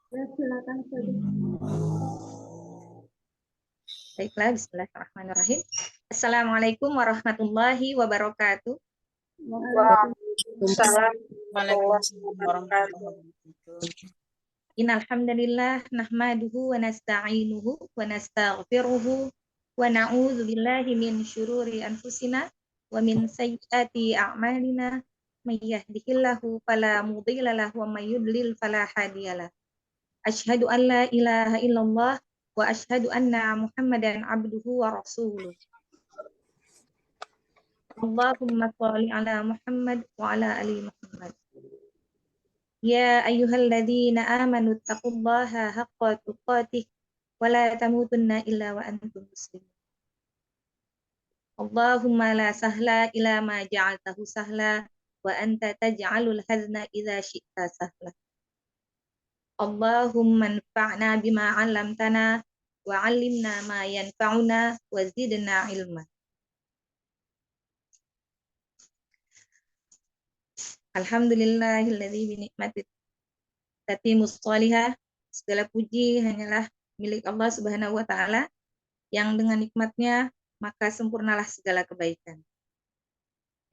Ya, silakan saja. Baiklah, bismillahirrahmanirrahim. Assalamualaikum warahmatullahi wabarakatuh. Waalaikumsalam warahmatullahi Waalaikumsalam warahmatullahi wabarakatuh. wabarakatuh. Innal hamdalillah nahmaduhu wa nasta'inuhu wa nastaghfiruhu wa na'udzu billahi min syururi anfusina wa min sayyiati a'malina. May yahdihillahu fala mudilla lahu wa may yudlil fala hadiyalah. Asyhadu an la ilaha illallah wa asyhadu anna Muhammadan abduhu wa rasuluh. Allahumma shalli ala Muhammad wa ala ali Muhammad. Ya ayyuhalladzina amanu taqullaha haqqa tuqatih wa la tamutunna illa wa antum muslimun. Allahumma la sahla ila ma ja'altahu sahla wa anta taj'alul hazna idza syi'ta sahla. Allahumma anfa'na bima 'allamtana wa 'allimna ma yanfa'una wa zidna ilma. Alhamdulillahilladzi bi ni'mati tatimus shalihah. Segala puji hanyalah milik Allah Subhanahu wa taala yang dengan nikmatnya maka sempurnalah segala kebaikan.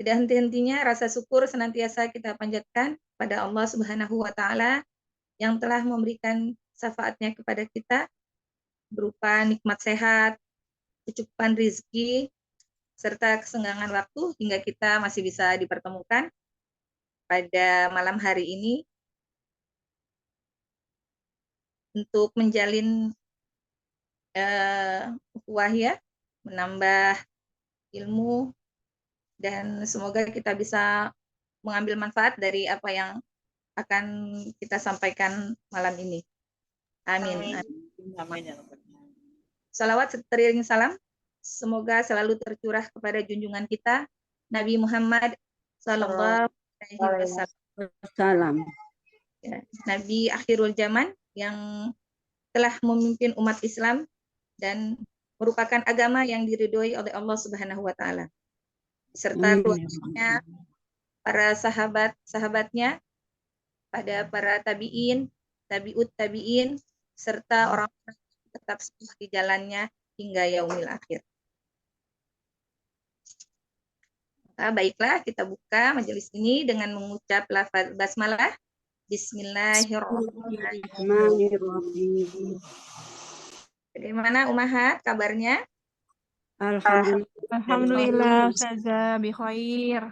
Tidak henti-hentinya rasa syukur senantiasa kita panjatkan pada Allah Subhanahu wa taala yang telah memberikan syafaatnya kepada kita berupa nikmat sehat, kecukupan rizki, serta kesenggangan waktu hingga kita masih bisa dipertemukan pada malam hari ini untuk menjalin ukhuwah ya, menambah ilmu, dan semoga kita bisa mengambil manfaat dari apa yang akan kita sampaikan malam ini. Amin. Amin ya rabbal alamin. Salawat teriring salam semoga selalu tercurah kepada junjungan kita Nabi Muhammad Sallallahu Alaihi Salam. Ya, Nabi akhirul zaman yang telah memimpin umat Islam dan merupakan agama yang diridhoi oleh Allah Subhanahu wa taala. Serta keluarganya, para sahabat-sahabatnya, pada para tabi'in, tabi'ut tabi'in, serta orang-orang yang tetap setia di jalannya hingga yaumil akhir. Nah, baiklah, kita buka majelis ini dengan mengucap lafaz basmalah. Bismillahirrahmanirrahim. Bagaimana Umahat kabarnya? Alhamdulillah, Ustazah, bi khair.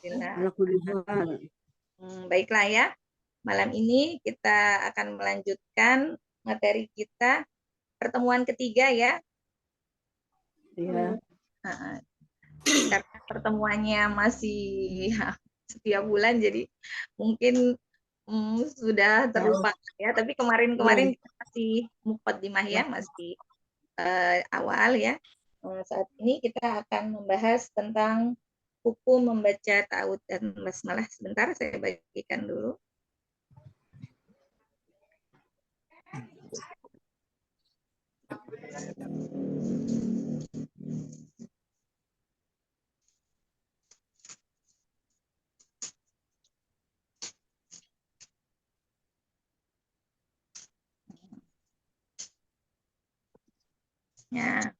Alhamdulillah. Baiklah ya. Malam ini kita akan melanjutkan materi kita pertemuan ketiga ya. Ya. Karena pertemuannya masih setiap bulan jadi mungkin sudah terlupakan ya. Tapi kemarin kita masih muqaddimah ya, masih awal ya. Saat ini kita akan membahas tentang hukum membaca ta'awudz dan basmalah. Sebentar saya bagikan dulu. Ya,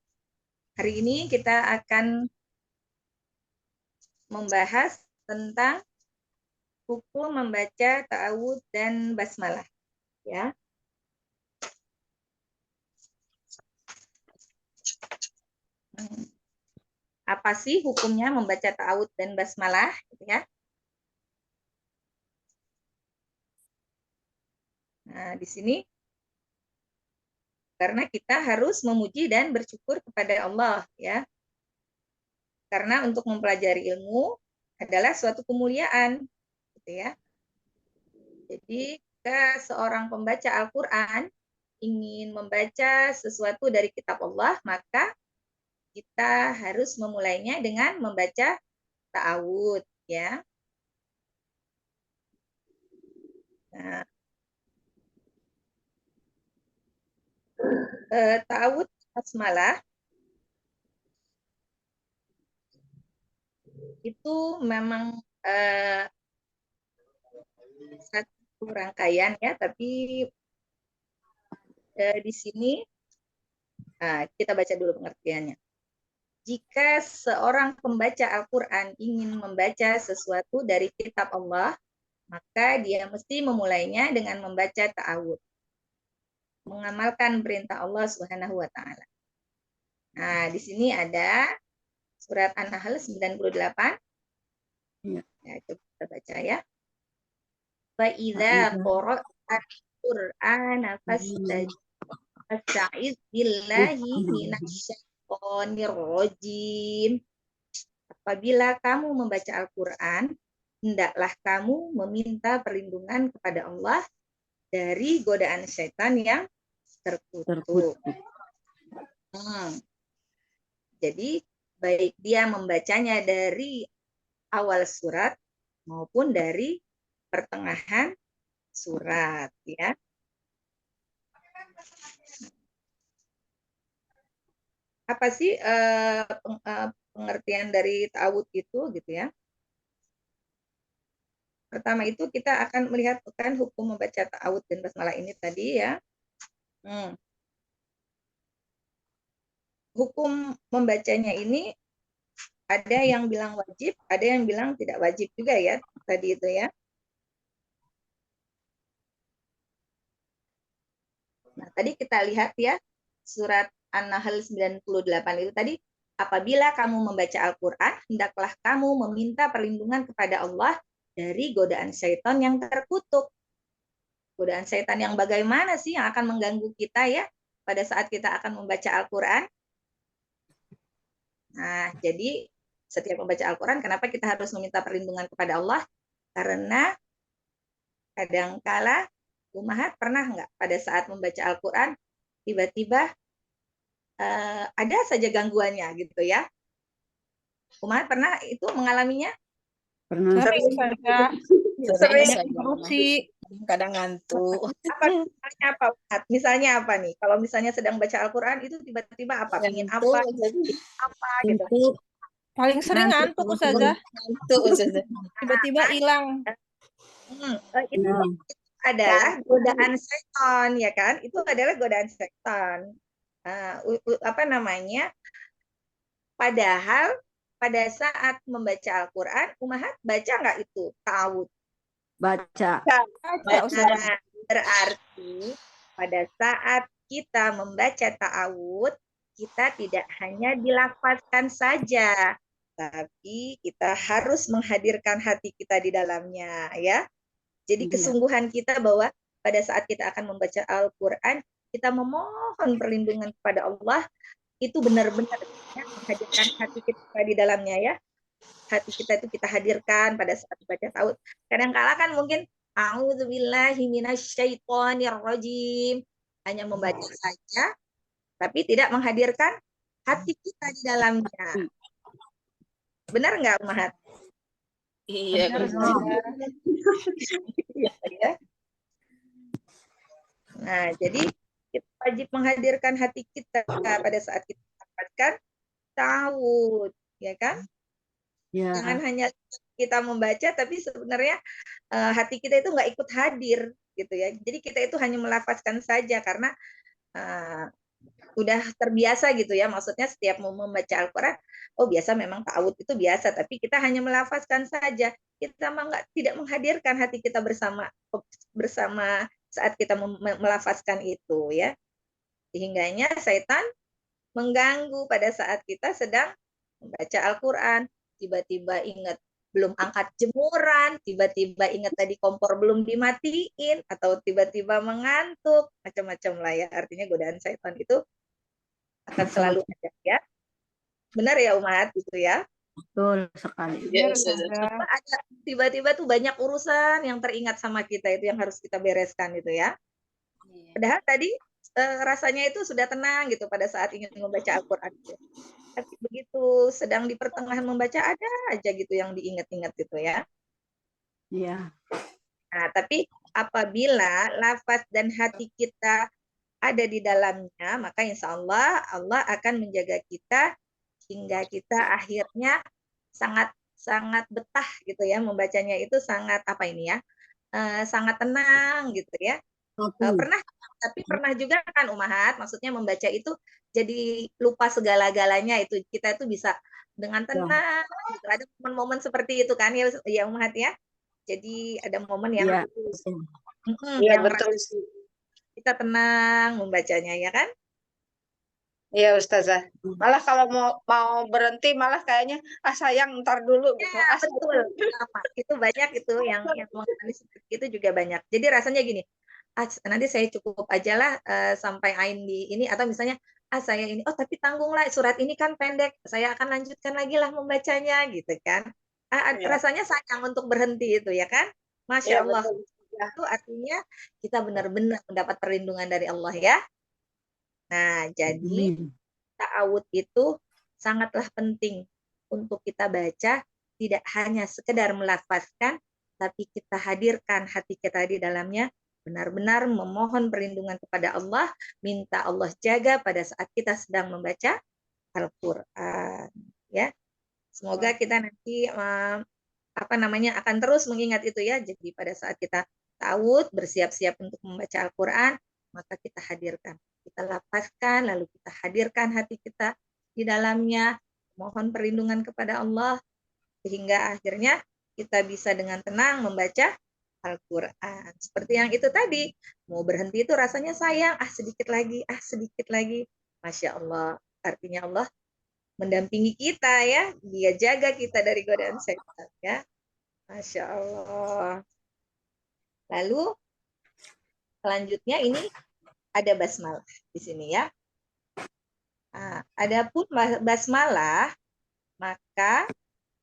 hari ini kita akan membahas tentang hukum membaca ta'awudz dan basmalah. Ya. Apa sih hukumnya membaca ta'awudz dan basmalah? Gitu ya. Nah, di sini karena kita harus memuji dan bersyukur kepada Allah ya. Karena untuk mempelajari ilmu adalah suatu kemuliaan gitu ya. Jadi jika seorang pembaca Al-Qur'an ingin membaca sesuatu dari kitab Allah, maka kita harus memulainya dengan membaca ta'awudz ya. Nah, ta'awudz basmalah itu memang satu rangkaian ya, tapi di sini kita baca dulu pengertiannya. Jika seorang pembaca Al-Quran ingin membaca sesuatu dari kitab Allah, maka dia mesti memulainya dengan membaca ta'awud, mengamalkan perintah Allah Subhanahu wa taala. Nah, di sini ada surat An-Nahl 98. Iya. Ya, coba kita baca ya. Fa idza qara'at Qur'ana fasta'iz billahi minasyaitonir rajim. Apabila kamu membaca Al-Qur'an, hendaklah kamu meminta perlindungan kepada Allah dari godaan setan yang terkutuk. Jadi baik dia membacanya dari awal surat maupun dari pertengahan surat, ya. Apa sih pengertian dari ta'awud itu, gitu ya? Pertama itu kita akan melihat kan hukum membaca ta'awud dan basmalah ini tadi, ya. Hukum membacanya ini ada yang bilang wajib, ada yang bilang tidak wajib juga ya tadi itu ya. Nah, tadi kita lihat ya surat An-Nahl 98 itu tadi, apabila kamu membaca Al-Qur'an, hendaklah kamu meminta perlindungan kepada Allah dari godaan syaitan yang terkutuk. Godaan syaitan yang bagaimana sih yang akan mengganggu kita ya pada saat kita akan membaca Al-Qur'an? Nah, jadi setiap membaca Al-Quran, kenapa kita harus meminta perlindungan kepada Allah? Karena kadangkala Ummahat pernah nggak pada saat membaca Al-Quran, tiba-tiba ada saja gangguannya gitu ya. Ummahat pernah itu mengalaminya? Pernah. Sering Ustazah. Sering. Interupsi. Kadang ngantuk. Apa? Misalnya apa nih? Kalau misalnya sedang baca Al-Quran itu tiba-tiba apa? Ingin apa? Apa gitu? Paling sering ngantuk Ustazah. Ngantuk. Tiba-tiba hilang. Itu adalah godaan setan, ya kan? Itu adalah godaan setan. Apa namanya? Padahal pada saat membaca Al-Quran, Ummahat baca nggak itu ta'awud? Baca. Nah, berarti pada saat kita membaca ta'awud, kita tidak hanya dilafazkan saja, tapi kita harus menghadirkan hati kita di dalamnya, ya. Jadi kesungguhan kita bahwa pada saat kita akan membaca Al-Quran, kita memohon perlindungan kepada Allah, itu benar-benar ya, menghadirkan hati kita di dalamnya ya. Hati kita itu kita hadirkan pada saat baca ta'awud. Kadang-kala kan mungkin a'udzubillahi minasyaitonirrajim, hanya membaca saja, tapi tidak menghadirkan hati kita di dalamnya. Benar nggak, Ummahat? Iya. Nah, jadi kita wajib menghadirkan hati kita pada saat kita mendapatkan ta'awud, ya kan? Ya. Jangan hanya kita membaca, tapi sebenarnya hati kita itu nggak ikut hadir, gitu ya. Jadi kita itu hanya melafazkan saja karena udah terbiasa gitu ya. Maksudnya setiap mau membaca Al-Quran, oh biasa memang ta'awud itu biasa, tapi kita hanya melafazkan saja. Kita tidak menghadirkan hati kita bersama saat kita melafazkan itu ya. Sehingganya setan mengganggu pada saat kita sedang membaca Al-Quran. Tiba-tiba ingat belum angkat jemuran, tiba-tiba ingat tadi kompor belum dimatiin, atau tiba-tiba mengantuk, macam-macam lah ya. Artinya godaan setan itu akan selalu ada ya. Benar ya Ummahat gitu ya? Betul sekali. Ada tiba-tiba tuh banyak urusan yang teringat sama kita, itu yang harus kita bereskan gitu ya. Padahal tadi rasanya itu sudah tenang gitu pada saat ingin membaca Al-Quran. Tapi begitu sedang di pertengahan membaca ada aja gitu yang diingat-ingat gitu ya. Iya. Nah, tapi apabila lafaz dan hati kita ada di dalamnya, maka insya Allah Allah akan menjaga kita hingga kita akhirnya sangat betah gitu ya, membacanya itu sangat apa ini ya, sangat tenang gitu ya. Pernah tapi pernah juga kan Umahat, maksudnya membaca itu jadi lupa segala-galanya, itu kita itu bisa dengan Ya. tenang gitu. Ada momen-momen seperti itu kan ya, ya Umahat ya. Jadi ada momen yang Iya. Betul. Iya, yang betul sih. kita tenang membacanya ya kan. Iya, Ustazah. Malah kalau mau berhenti malah kayaknya sayang ntar dulu gitu. Ya, betul. Sama. Itu banyak itu yang mengalami seperti itu juga banyak. Jadi rasanya gini, nanti saya cukup aja lah sampai Ain di ini, atau misalnya saya ini, oh tapi tanggunglah surat ini kan pendek, saya akan lanjutkan lagi lah membacanya gitu kan. Iya. Rasanya sayang untuk berhenti itu ya kan. Masya Iya, Allah. betul. Ya. Itu artinya kita benar-benar mendapat perlindungan dari Allah ya. Nah, jadi Amin. ta'awud itu sangatlah penting untuk kita baca, tidak hanya sekedar melafazkan, tapi kita hadirkan hati kita di dalamnya, benar-benar memohon perlindungan kepada Allah, minta Allah jaga pada saat kita sedang membaca Al-Quran. Ya, semoga kita nanti akan terus mengingat itu ya. Jadi pada saat kita ta'awud, bersiap-siap untuk membaca Al-Quran, maka kita hadirkan, kita lapaskan, lalu kita hadirkan hati kita di dalamnya, mohon perlindungan kepada Allah, sehingga akhirnya kita bisa dengan tenang membaca Al-Quran. Seperti yang itu tadi, mau berhenti itu rasanya sayang, sedikit lagi. Masya Allah, artinya Allah mendampingi kita ya, dia jaga kita dari godaan setan ya. Masya Allah. Lalu selanjutnya ini ada basmalah di sini ya. Nah, adapun basmalah maka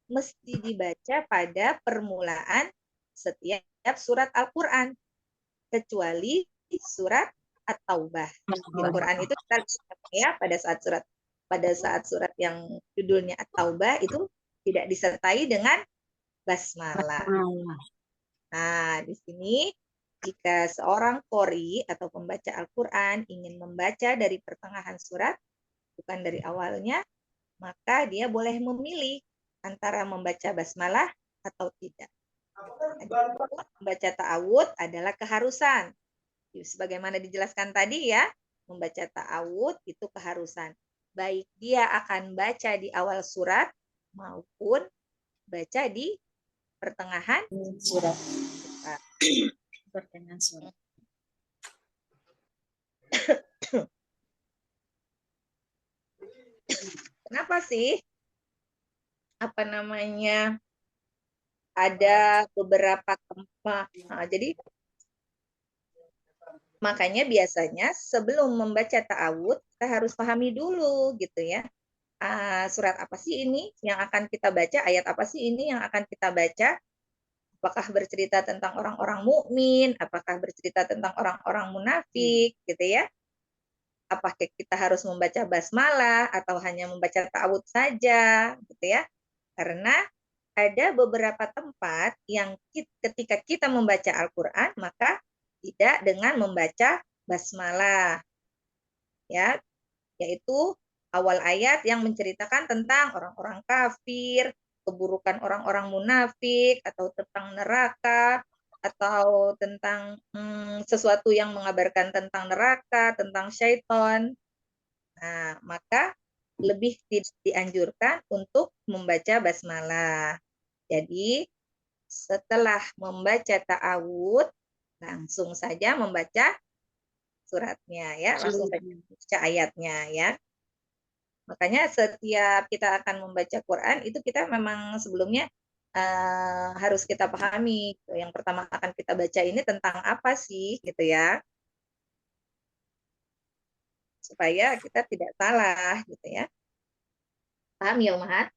mesti dibaca pada permulaan setiap surat Al-Quran, kecuali surat At-Taubah. Di Al-Quran itu kita ya pada saat surat yang judulnya At-Taubah itu tidak disertai dengan basmalah. Nah, di sini jika seorang qori atau pembaca Al-Quran ingin membaca dari pertengahan surat, bukan dari awalnya, maka dia boleh memilih antara membaca basmalah atau tidak. Membaca ta'awud adalah keharusan. Sebagaimana dijelaskan tadi ya, membaca ta'awud itu keharusan. Baik dia akan baca di awal surat maupun baca di pertengahan Surat. Pertengahan surat. Kenapa sih ada beberapa tempat. Nah, jadi makanya biasanya sebelum membaca ta'awud kita harus pahami dulu gitu ya. Surat apa sih ini yang akan kita baca, ayat apa sih ini yang akan kita baca? Apakah bercerita tentang orang-orang mukmin, apakah bercerita tentang orang-orang munafik gitu ya? Apakah kita harus membaca basmalah atau hanya membaca ta'awud saja gitu ya? Karena ada beberapa tempat yang ketika kita membaca Al-Quran maka tidak dengan membaca basmalah, ya, yaitu awal ayat yang menceritakan tentang orang-orang kafir, keburukan orang-orang munafik, atau tentang neraka, atau tentang sesuatu yang mengabarkan tentang neraka, tentang syaitan. Nah, maka lebih dianjurkan untuk membaca basmalah. Jadi, setelah membaca ta'awud, langsung saja membaca suratnya ya, langsung saja membaca ayatnya ya. Makanya setiap kita akan membaca Quran itu kita memang sebelumnya harus kita pahami. Yang pertama akan kita baca ini tentang apa sih gitu ya. Supaya kita tidak salah gitu ya. Paham ya Umahat?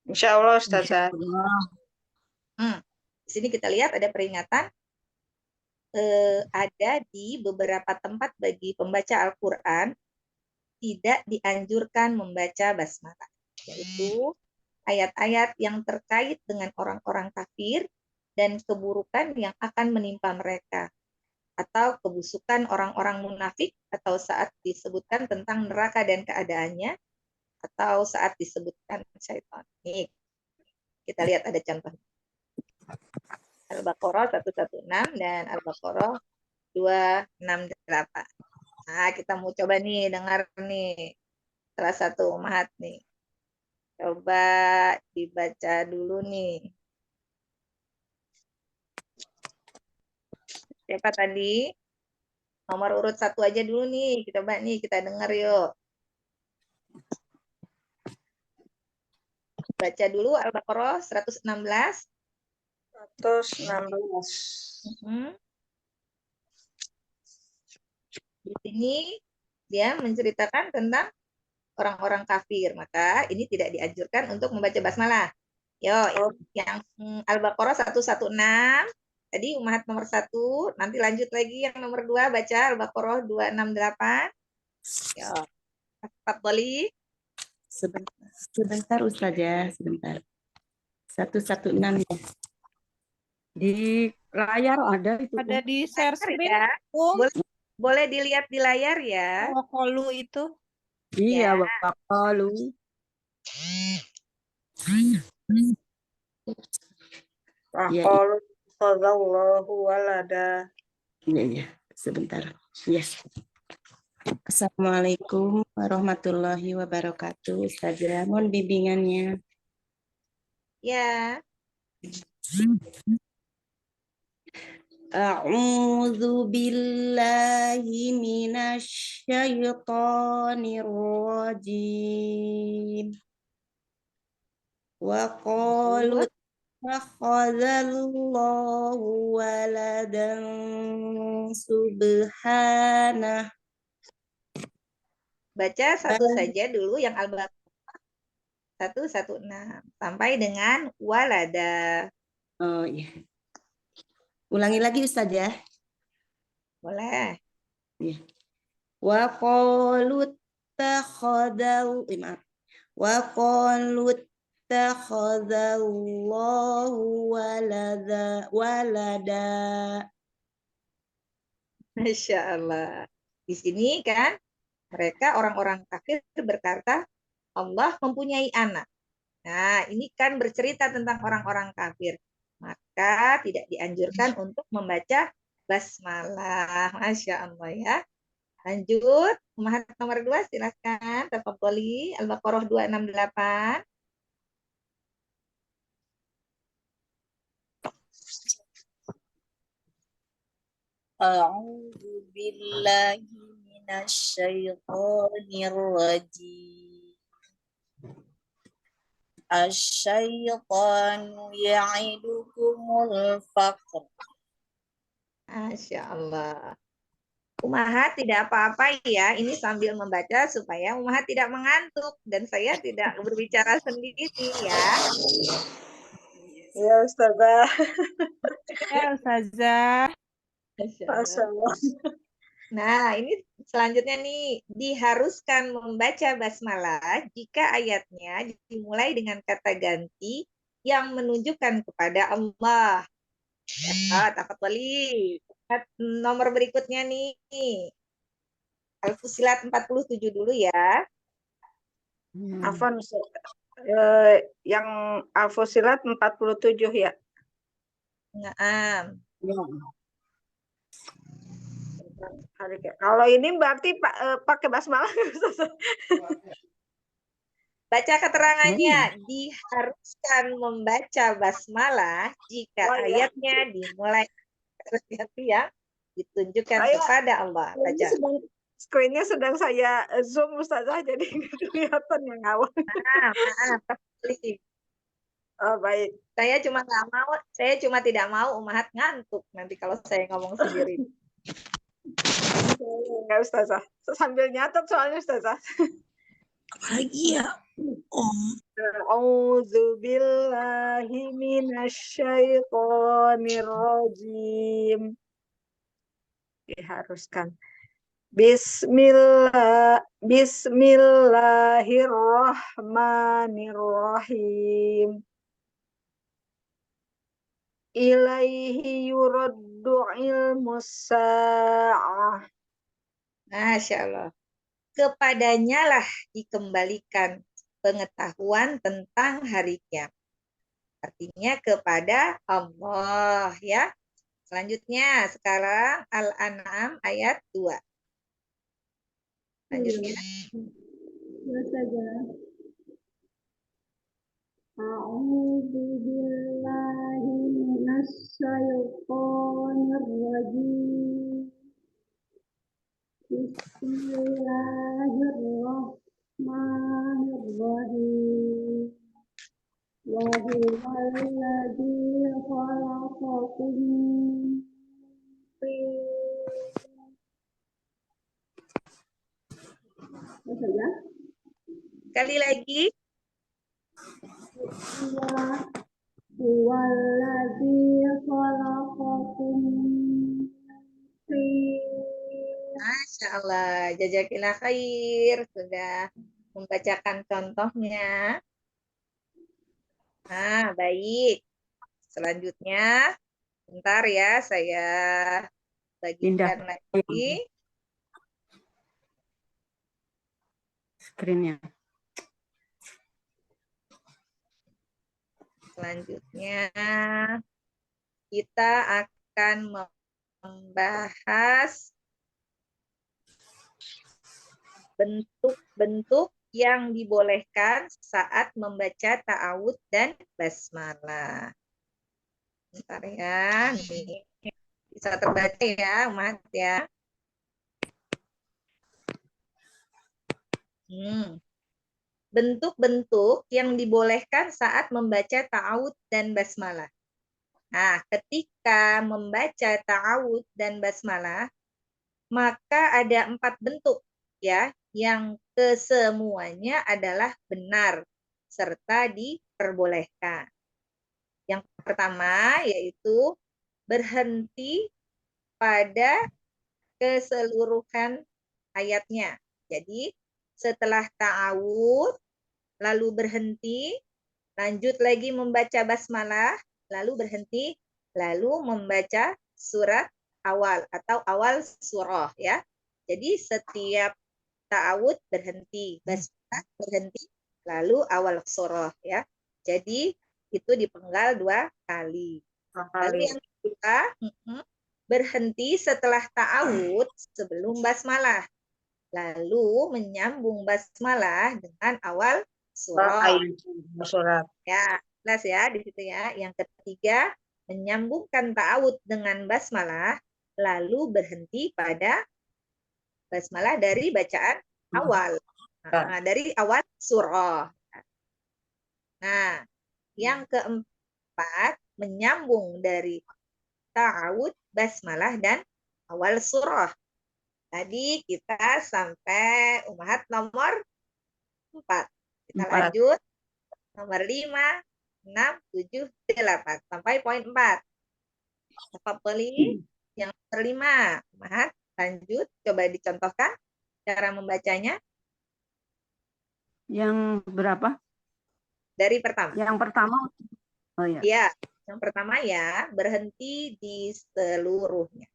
Insya Allah, Ustazah. Di sini kita lihat ada peringatan ada di beberapa tempat bagi pembaca Al-Quran tidak dianjurkan membaca basmalah, yaitu ayat-ayat yang terkait dengan orang-orang kafir dan keburukan yang akan menimpa mereka, atau kebusukan orang-orang munafik, atau saat disebutkan tentang neraka dan keadaannya, atau saat disebutkan syaitan. Nih, kita lihat ada contoh. Al-Baqarah 116 dan Al-Baqarah 268. Nah, kita mau coba nih, dengar nih. Salah satu Ummahat nih. Coba dibaca dulu nih. Siapa tadi? Nomor urut 1 aja dulu nih. Coba nih, kita dengar yuk. Baca dulu Al-Baqarah 116. 116. Mhm. Di sini dia menceritakan tentang orang-orang kafir. Maka ini tidak dianjurkan untuk membaca basmalah. Yo, Oh, yang Al-Baqarah 116. Tadi Ummahat nomor 1. Nanti lanjut lagi yang nomor 2. Baca Al-Baqarah 268. Yo, Fadholi. Sebentar Ustazah, sebentar. 116 ya. Di layar ada itu. Ada di share screen, Ya. Boleh. Boleh dilihat di layar ya. Kolu itu. Iya, Ya. Bapak Lu. Ya, Faqalu khadallahu walada. iya, sebentar. Yes. Assalamualaikum warahmatullahi wabarakatuh. Ustazah, mohon bimbingannya. Ya. A'udzu billahi minasy syaithanir rajim. Wa qalu takhadzallahu waladan subhanah. Baca satu saja dulu yang Al-Baqarah 116 sampai dengan walada. Oh iya. Ulangi lagi Ustazah. Boleh. Wa qalu takhadzal maaf. Wa qalu takhadzallahu walada. Masya Allah. Di sini kan mereka orang-orang kafir berkata Allah mempunyai anak. Nah, ini kan bercerita tentang orang-orang kafir. Maka tidak dianjurkan untuk membaca basmalah. Masya Allah ya. Lanjut, Ummahat nomor 2 silahkan. Tafadholi, Al-Baqarah 268. A'udzu billahi minasyaitonir rajim. Asyaitanu ya'idukumul faqr. Masya Allah. Ummahat tidak apa-apa ya, ini sambil membaca supaya Ummahat tidak mengantuk dan saya tidak berbicara sendiri ya. Ya Ustazah. Ya, Ustazah. Masya Masya Allah. Allah. Nah, ini selanjutnya nih, diharuskan membaca basmalah jika ayatnya dimulai dengan kata ganti yang menunjukkan kepada Allah. Ya, tafadholi. Nomor berikutnya nih. Al-Fusilat 47 dulu ya. Afwan, yang Al-Fusilat 47 ya. Naam. Kalau ini berarti pakai basmalah Ustazah. Baca keterangannya, diharuskan membaca basmalah jika Oh, iya. ayatnya dimulai ganti ya ditunjukkan Saya- kepada Allah. Baca. Screen-nya sedang saya zoom Ustazah, jadi nggak kelihatan yang awal. Maaf. Oh, baik. Saya cuma tidak mau Ummahat ngantuk nanti kalau saya ngomong sendiri. Enggak Ustazah. Sambil nyatet soalnya Ustazah. Apalagi ya? A'udzu billahi minasyaitonir rajim. Diharuskan. Bismillahirrahmanirrahim. Ilaihi yuraddu ilmus sa'ah. Masya Allah. Kepadanya lah dikembalikan pengetahuan tentang hari kiamat. Artinya kepada Allah ya. Selanjutnya sekarang Al-An'am ayat 2. Lanjutnya. A'udzu billahi minasyaitonir rajim. Bismillahirrahmanirrahim. Wa huwal ladzi khalaqakum min tin. Sekali lagi. Huwal ladzi khalaqakum min tin. Masya Allah, jazakillah khair. Sudah membacakan contohnya. Nah, baik. Selanjutnya, bentar ya, saya bagikan lagi. Screen-nya. Selanjutnya, kita akan membahas bentuk-bentuk yang dibolehkan saat membaca ta'awudz dan basmalah. Bentar ya, nih. Bisa terbaca ya, Umat ya. Bentuk-bentuk yang dibolehkan saat membaca ta'awudz dan basmalah. Nah, ketika membaca ta'awudz dan basmalah, maka ada 4 bentuk ya, yang kesemuanya adalah benar serta diperbolehkan. Yang pertama yaitu berhenti pada keseluruhan ayatnya. Jadi setelah ta'awudz lalu berhenti, lanjut lagi membaca basmalah, lalu berhenti, lalu membaca surat awal atau awal surah ya. Jadi setiap ta'awudz berhenti, basmalah berhenti, lalu awal surah ya. Jadi itu dipenggal 2 kali. Lalu yang kedua, berhenti setelah ta'awudz sebelum basmalah. Lalu menyambung basmalah dengan awal surah. Ya, jelas ya di situ ya. Yang ketiga, menyambungkan ta'awudz dengan basmalah, lalu berhenti pada basmalah dari bacaan awal. Nah, dari awal surah. Nah, yang keempat, menyambung dari ta'awudz, basmalah, dan awal surah. Tadi kita sampai ummahat nomor 4. Kita lanjut nomor 5, 6, 7, 8. Sampai poin 4. Tafadholi yang nomor 5. Ummahat, lanjut. Coba dicontohkan cara membacanya. Yang berapa? Dari pertama. Yang pertama. Oh ya. Ya, yang pertama ya, berhenti di seluruhnya.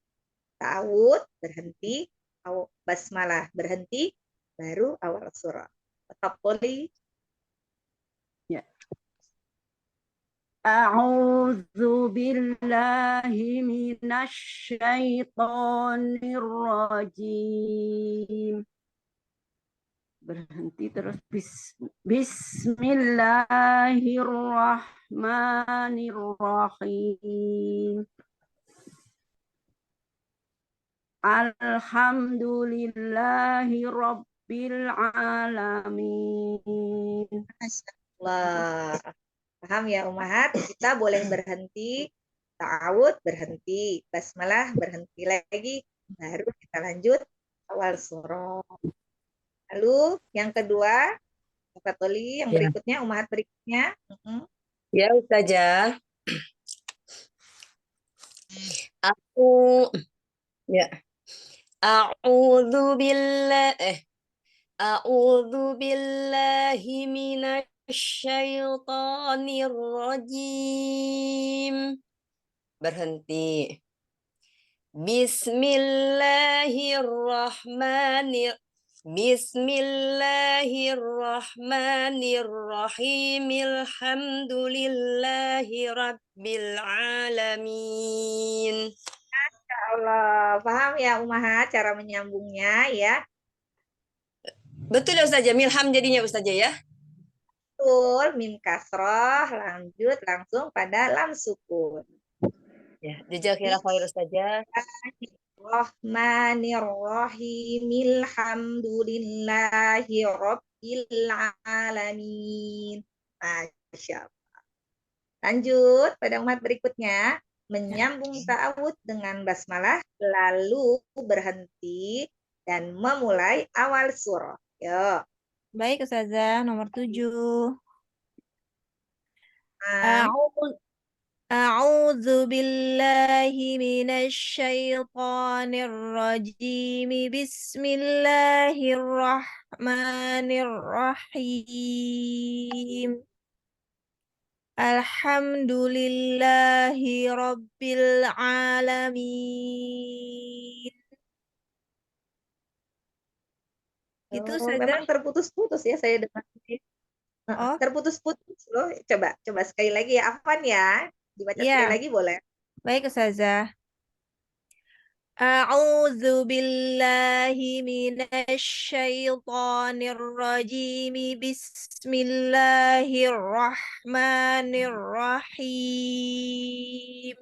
Ta'awudz berhenti, basmalah berhenti, baru awal surah. Tafadholi. Ya. A'udzu billahi minasy syaithanir rajim. Berhenti terus Bismillahirrahmanirrahim. Alhamdulillahi rabbil alamin. Masyaallah. Paham ya ummahat? Kita boleh berhenti, ta'awudz berhenti, basmalah berhenti lagi, baru kita lanjut awal surah. Lalu yang kedua, Tafadholi, yang berikutnya, ummahat berikutnya. Ya, Ustazah. Aku ya. A'udzu billahi minasyaitonir rajim. Berhenti. Bismillahirrahmanirrahim. Alhamdulillahi rabbil alamin. Paham ya Umahat cara menyambungnya ya? Betul ya Ustazah, milham jadinya Ustazah ya. Betul, mim kasroh, lanjut langsung pada lam sukun. Ya, jazakallahu khair Ustazah. Bismillahirrahmanirrahim. Alhamdulillahi rabbil alamin. Masya Allah. Lanjut pada umat berikutnya. Menyambung ta'awud dengan basmalah, lalu berhenti dan memulai awal surah. Yuk. Baik Ustazah, nomor 7. Am. أعوذ بالله من الشيطان الرجيم بسم الله الرحمن الرحيم الحمد لله رب العالمين. Itu saja. Memang terputus-putus ya saya dengar. Oh. Terputus-putus loh. Coba sekali lagi ya. Afwan ya. Dibaca sekali lagi boleh. Baik Ustazah. A'udzu billahi minasyaitonir rajim. Bismillahirrahmanirrahim.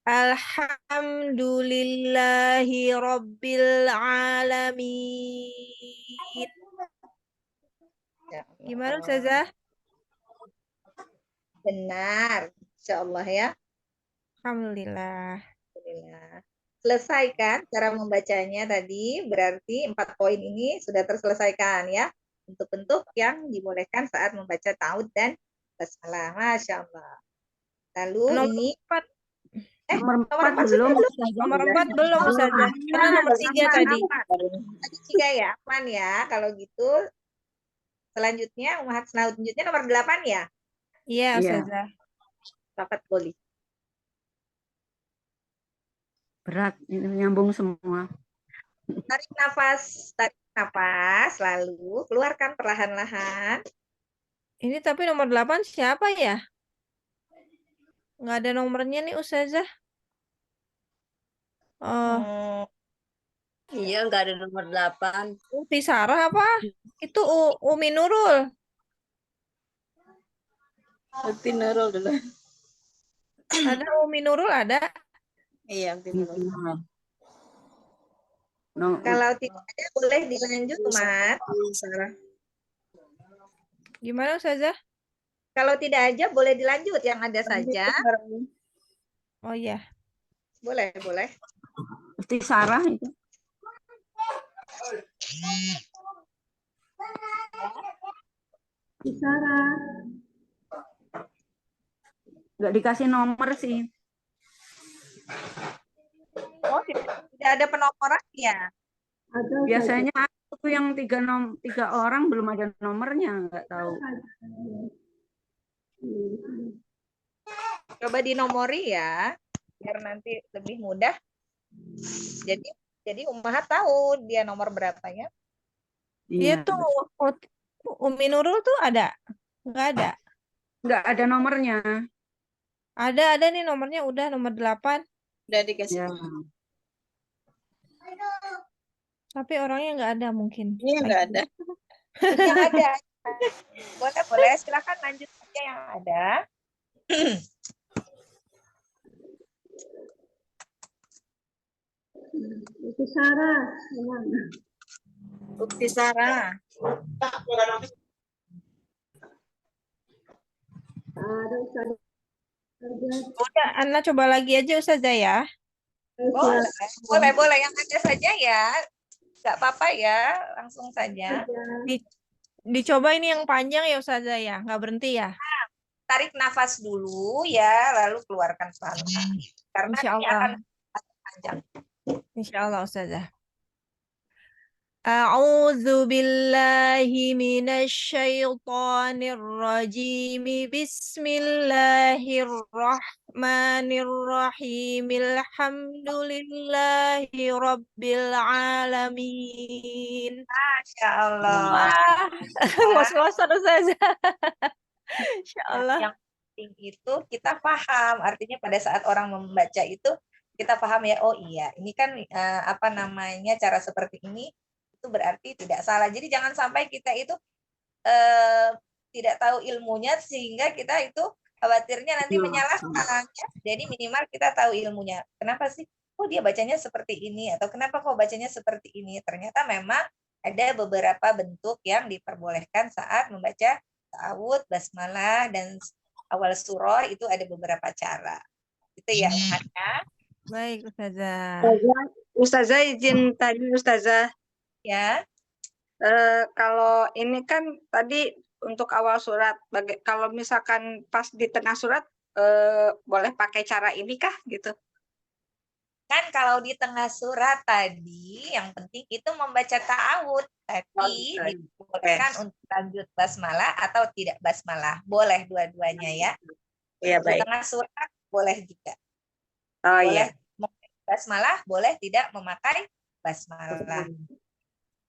Alhamdulillahi rabbil alamin. Gimana Ustazah? Benar. Insyaallah ya. Alhamdulillah. Selesai kan cara membacanya tadi, berarti 4 poin ini sudah terselesaikan ya. Bentuk-bentuk yang dibolehkan saat membaca ta'awud dan basmalah. Masya Allah. Lalu ini Nomor 4 nomor 4 belum. Nomor 4 belum Ustazah. Karena nomor 3 tadi. Tadi 3 ya, aman ya. Kalau gitu selanjutnya selanjutnya nomor 8 ya. Iya Ustazah. Dapat boleh. Berat, ini nyambung semua. Tarik nafas, lalu keluarkan perlahan-lahan. Ini tapi nomor 8 siapa ya? Nggak ada nomornya nih Ustazah. Iya, nggak ada nomor 8. Uti Sarah apa? Itu Umi Nurul. Uti Nurul dulu. Ada Umi Nurul ada? Iya, Uti Nurul. Kalau tidak ada boleh dilanjut, Mat. Gimana Ustazah? Kalau tidak ada boleh dilanjut yang ada saja. Oh iya. Boleh. Uti Sarah itu. Sarah. Nggak dikasih nomor sih. Oh, tidak ada penomoran ya? Ada Biasanya aku yang 3 orang belum ada nomornya, nggak tahu. Coba dinomori ya, biar nanti lebih mudah. Jadi Ummahat tahu dia nomor berapanya. Dia tuh Umi Nurul tuh ada? Nggak ada? Nggak ada nomornya. Ada nih nomornya udah nomor 8. Udah dikasih. Ya. Tapi orangnya nggak ada mungkin. Iya, nggak ada. Yang ada. Boleh. Silakan lanjut saja yang ada. Itu Sarah. Uti Sarah. Ada Sarah. Udah, Ana coba lagi aja Ustazah ya. Boleh. Yang ada saja ya. Nggak apa-apa ya. Langsung saja. Dicoba ini yang panjang ya Ustazah ya. Nggak berhenti ya. Tarik nafas dulu ya. Lalu keluarkan pelan. Karena Insya ini Allah. akan panjang. Insya Allah Ustazah. A'udzu billahi minasyaitonir rajim. Bismillahirrahmanirrahim. Alhamdulillahi rabbil alamin. Masya Allah. Was-wasan Ustazah. Insya Allah. Yang penting itu kita paham. Artinya pada saat orang membaca itu kita paham ya, oh iya, ini kan apa namanya cara seperti ini itu berarti tidak salah. Jadi jangan sampai kita itu tidak tahu ilmunya sehingga kita itu khawatirnya nanti menyalahkan. Jadi minimal kita tahu ilmunya. Kenapa sih? Oh dia bacanya seperti ini atau kenapa kok bacanya seperti ini? Ternyata memang ada beberapa bentuk yang diperbolehkan saat membaca ta'awudz, basmalah dan awal surah itu ada beberapa cara. Itu ya, Umatnya. Baik, Ustazah. Ustazah izin tadi Ustazah. Ya. Kalau ini kan tadi untuk awal surat, kalau misalkan pas di tengah surat boleh pakai cara ini kah gitu? Kan kalau di tengah surat tadi yang penting itu membaca ta'awudz, tapi dibolehkan untuk lanjut basmalah atau tidak basmalah. Boleh dua-duanya ya. Iya, Di baik. tengah surat boleh juga. Oh Boleh iya. memakai basmalah, boleh tidak memakai basmalah.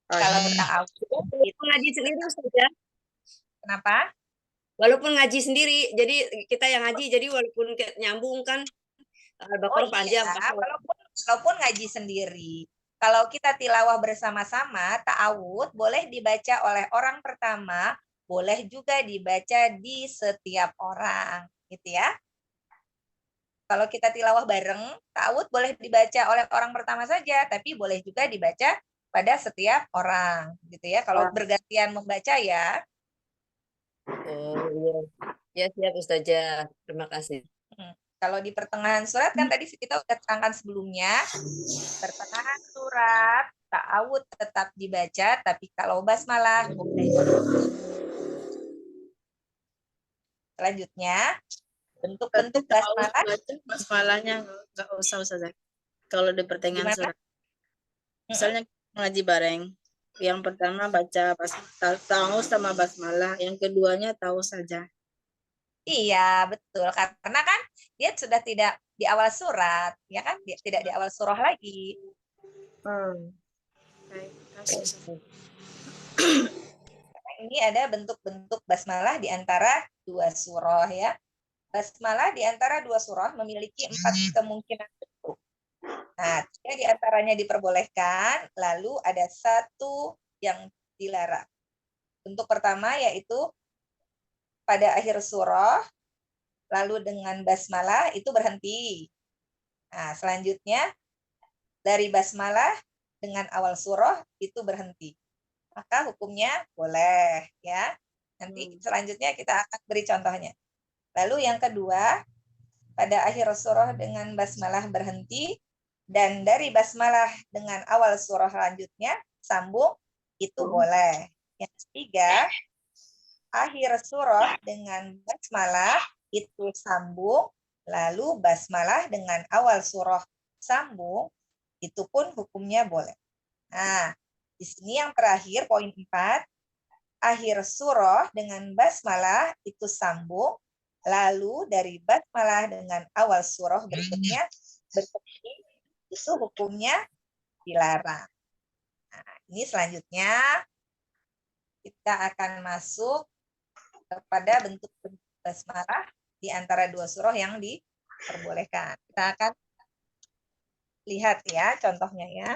Oh, Kalau iya. ta'awudz itu Ngaji sendiri Ustazah. kenapa? Walaupun ngaji sendiri, jadi kita yang ngaji, jadi walaupun nyambung kan Al-Baqarah panjang. Walaupun ngaji sendiri. Kalau kita tilawah bersama-sama, ta'awudz boleh dibaca oleh orang pertama, boleh juga dibaca di setiap orang, gitu ya. Kalau kita tilawah bareng, ta'awudz boleh dibaca oleh orang pertama saja, tapi boleh juga dibaca pada setiap orang, gitu ya. Kalau bergantian membaca ya. Oh iya. Ya siap Ustazah. Terima kasih. Kalau di pertengahan surat kan tadi kita udah terangkan sebelumnya, pertengahan surat ta'awudz tetap dibaca, tapi kalau basmalah boleh. Selanjutnya, bentuk-bentuk basmalah. Basmalahnya nggak usah Ustazah. Kalau di pertengahan Gimana? surat. Misalnya ngaji bareng. Yang pertama baca tahu sama basmalah, yang keduanya tahu saja. Iya, betul. Karena kan dia sudah tidak di awal surat, ya kan? Dia tidak di awal surah lagi. Ini ada bentuk-bentuk basmalah di antara dua surah ya. Basmalah di antara dua surah memiliki 4 kemungkinan bentuk. Nah, 3 di antaranya diperbolehkan, lalu ada 1 yang dilarang. Bentuk pertama yaitu pada akhir surah, lalu dengan basmalah itu berhenti. Nah, selanjutnya dari basmalah dengan awal surah itu berhenti. Maka hukumnya boleh ya. Nanti selanjutnya kita akan beri contohnya. Lalu yang kedua, pada akhir surah dengan basmalah berhenti dan dari basmalah dengan awal surah selanjutnya sambung itu boleh. Yang ketiga, akhir surah dengan basmalah itu sambung, lalu basmalah dengan awal surah sambung, itu pun hukumnya boleh. Nah, di sini yang terakhir poin 4, akhir surah dengan basmalah itu sambung, lalu dari basmalah dengan awal surah berikutnya berhenti, itu hukumnya dilarang. Nah, ini selanjutnya kita akan masuk kepada bentuk-bentuk basmalah di antara dua surah yang diperbolehkan. Kita akan lihat ya contohnya ya.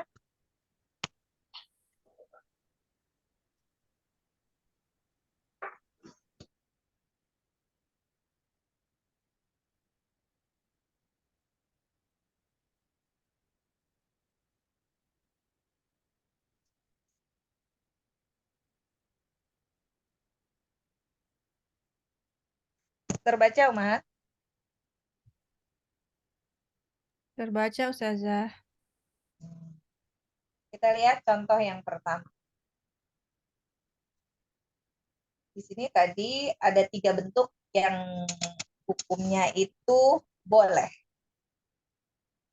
Terbaca, Umat? Terbaca, Ustazah. Kita lihat contoh yang pertama. Di sini tadi ada 3 bentuk yang hukumnya itu boleh.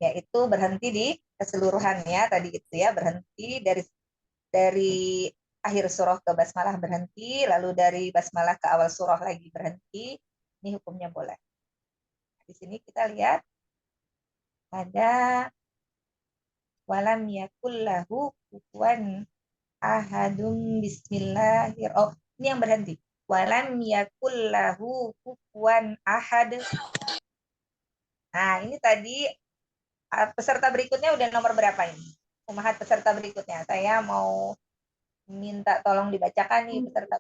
Yaitu berhenti di keseluruhan ya, tadi itu ya, berhenti dari akhir surah ke basmalah berhenti, lalu dari basmalah ke awal surah lagi berhenti. Ini hukumnya boleh. Di sini kita lihat ada walam yakullahu kufuwan ahadum bismillahir. Oh, ini yang berhenti. Walam yakullahu kufuwan ahad. Nah, ini tadi Peserta berikutnya udah nomor berapa ini? Umahat peserta berikutnya. Saya mau minta tolong dibacakan nih peserta.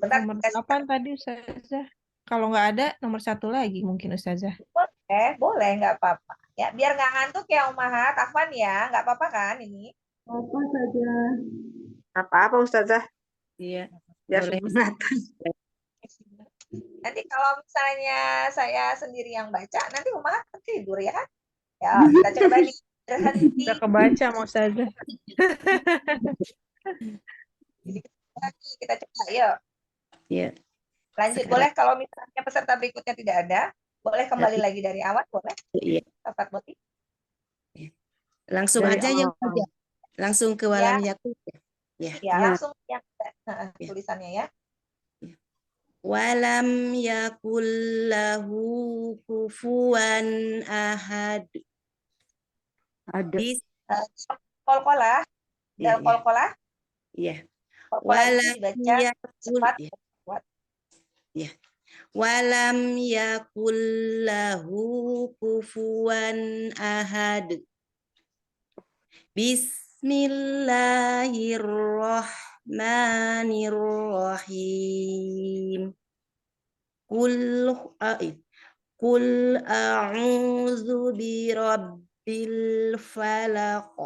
Bentar, Nomor 8 tadi Ustazah. Kalau nggak ada, nomor 1 lagi mungkin Ustazah. boleh, nggak apa-apa. Ya, biar nggak ngantuk ya Umahat, Afwan ya, nggak apa-apa kan ini? Apa saja? Apa-apa Ustazah, Iya, biar boleh. semangat. Nanti kalau misalnya saya sendiri yang baca, nanti Umahat tidur ya. Ya, kita coba nih berhenti. Udah kebaca mau Ustazah. Kita coba, yuk. Iya. Lanjut, Sekarang. boleh kalau misalnya peserta berikutnya tidak ada, boleh kembali lagi dari awal, boleh? Iya. Tepat Boti. Langsung Dari aja ya, awal. Ustazah. Langsung ke walam yakut. Ya. Ya, Ya. langsung yang Ya. tulisannya ya. Walam yakullahu kufuwan ahad. Ada. Kol-kolah, Ya, dalam kol-kolah, Iya. kol-kolah itu Walam dibaca yakul. cepat. Ya. Kuat. Ya. Walam yakullahu kufuwan ahad. Bismillahirrahmanirrahim. Qul a'udzu birabbil falaq.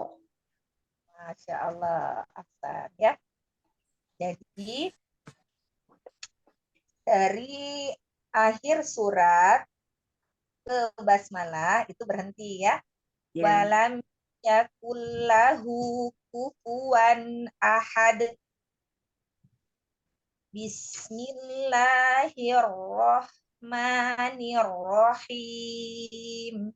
Masya Allah, Ahsan ya. Jadi dari akhir surat ke basmalah itu berhenti ya. Ya. Walam yakullahu kufuwan ahad. Bismillahirrahmanirrahim.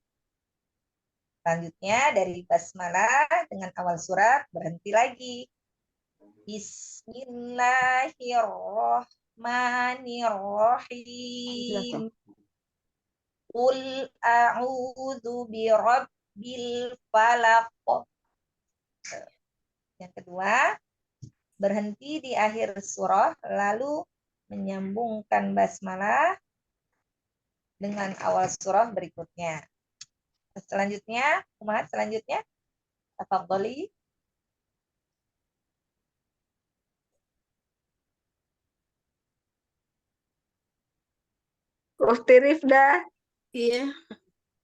Selanjutnya dari basmalah dengan awal surat berhenti lagi. Bismillahirrahmanirrahim. Qul a'udzu birabbil falaq. Yang kedua, berhenti di akhir surah, lalu menyambungkan basmalah dengan awal surah berikutnya. Selanjutnya, Umat, selanjutnya, tafadholi. Ufti Rifda. Iya.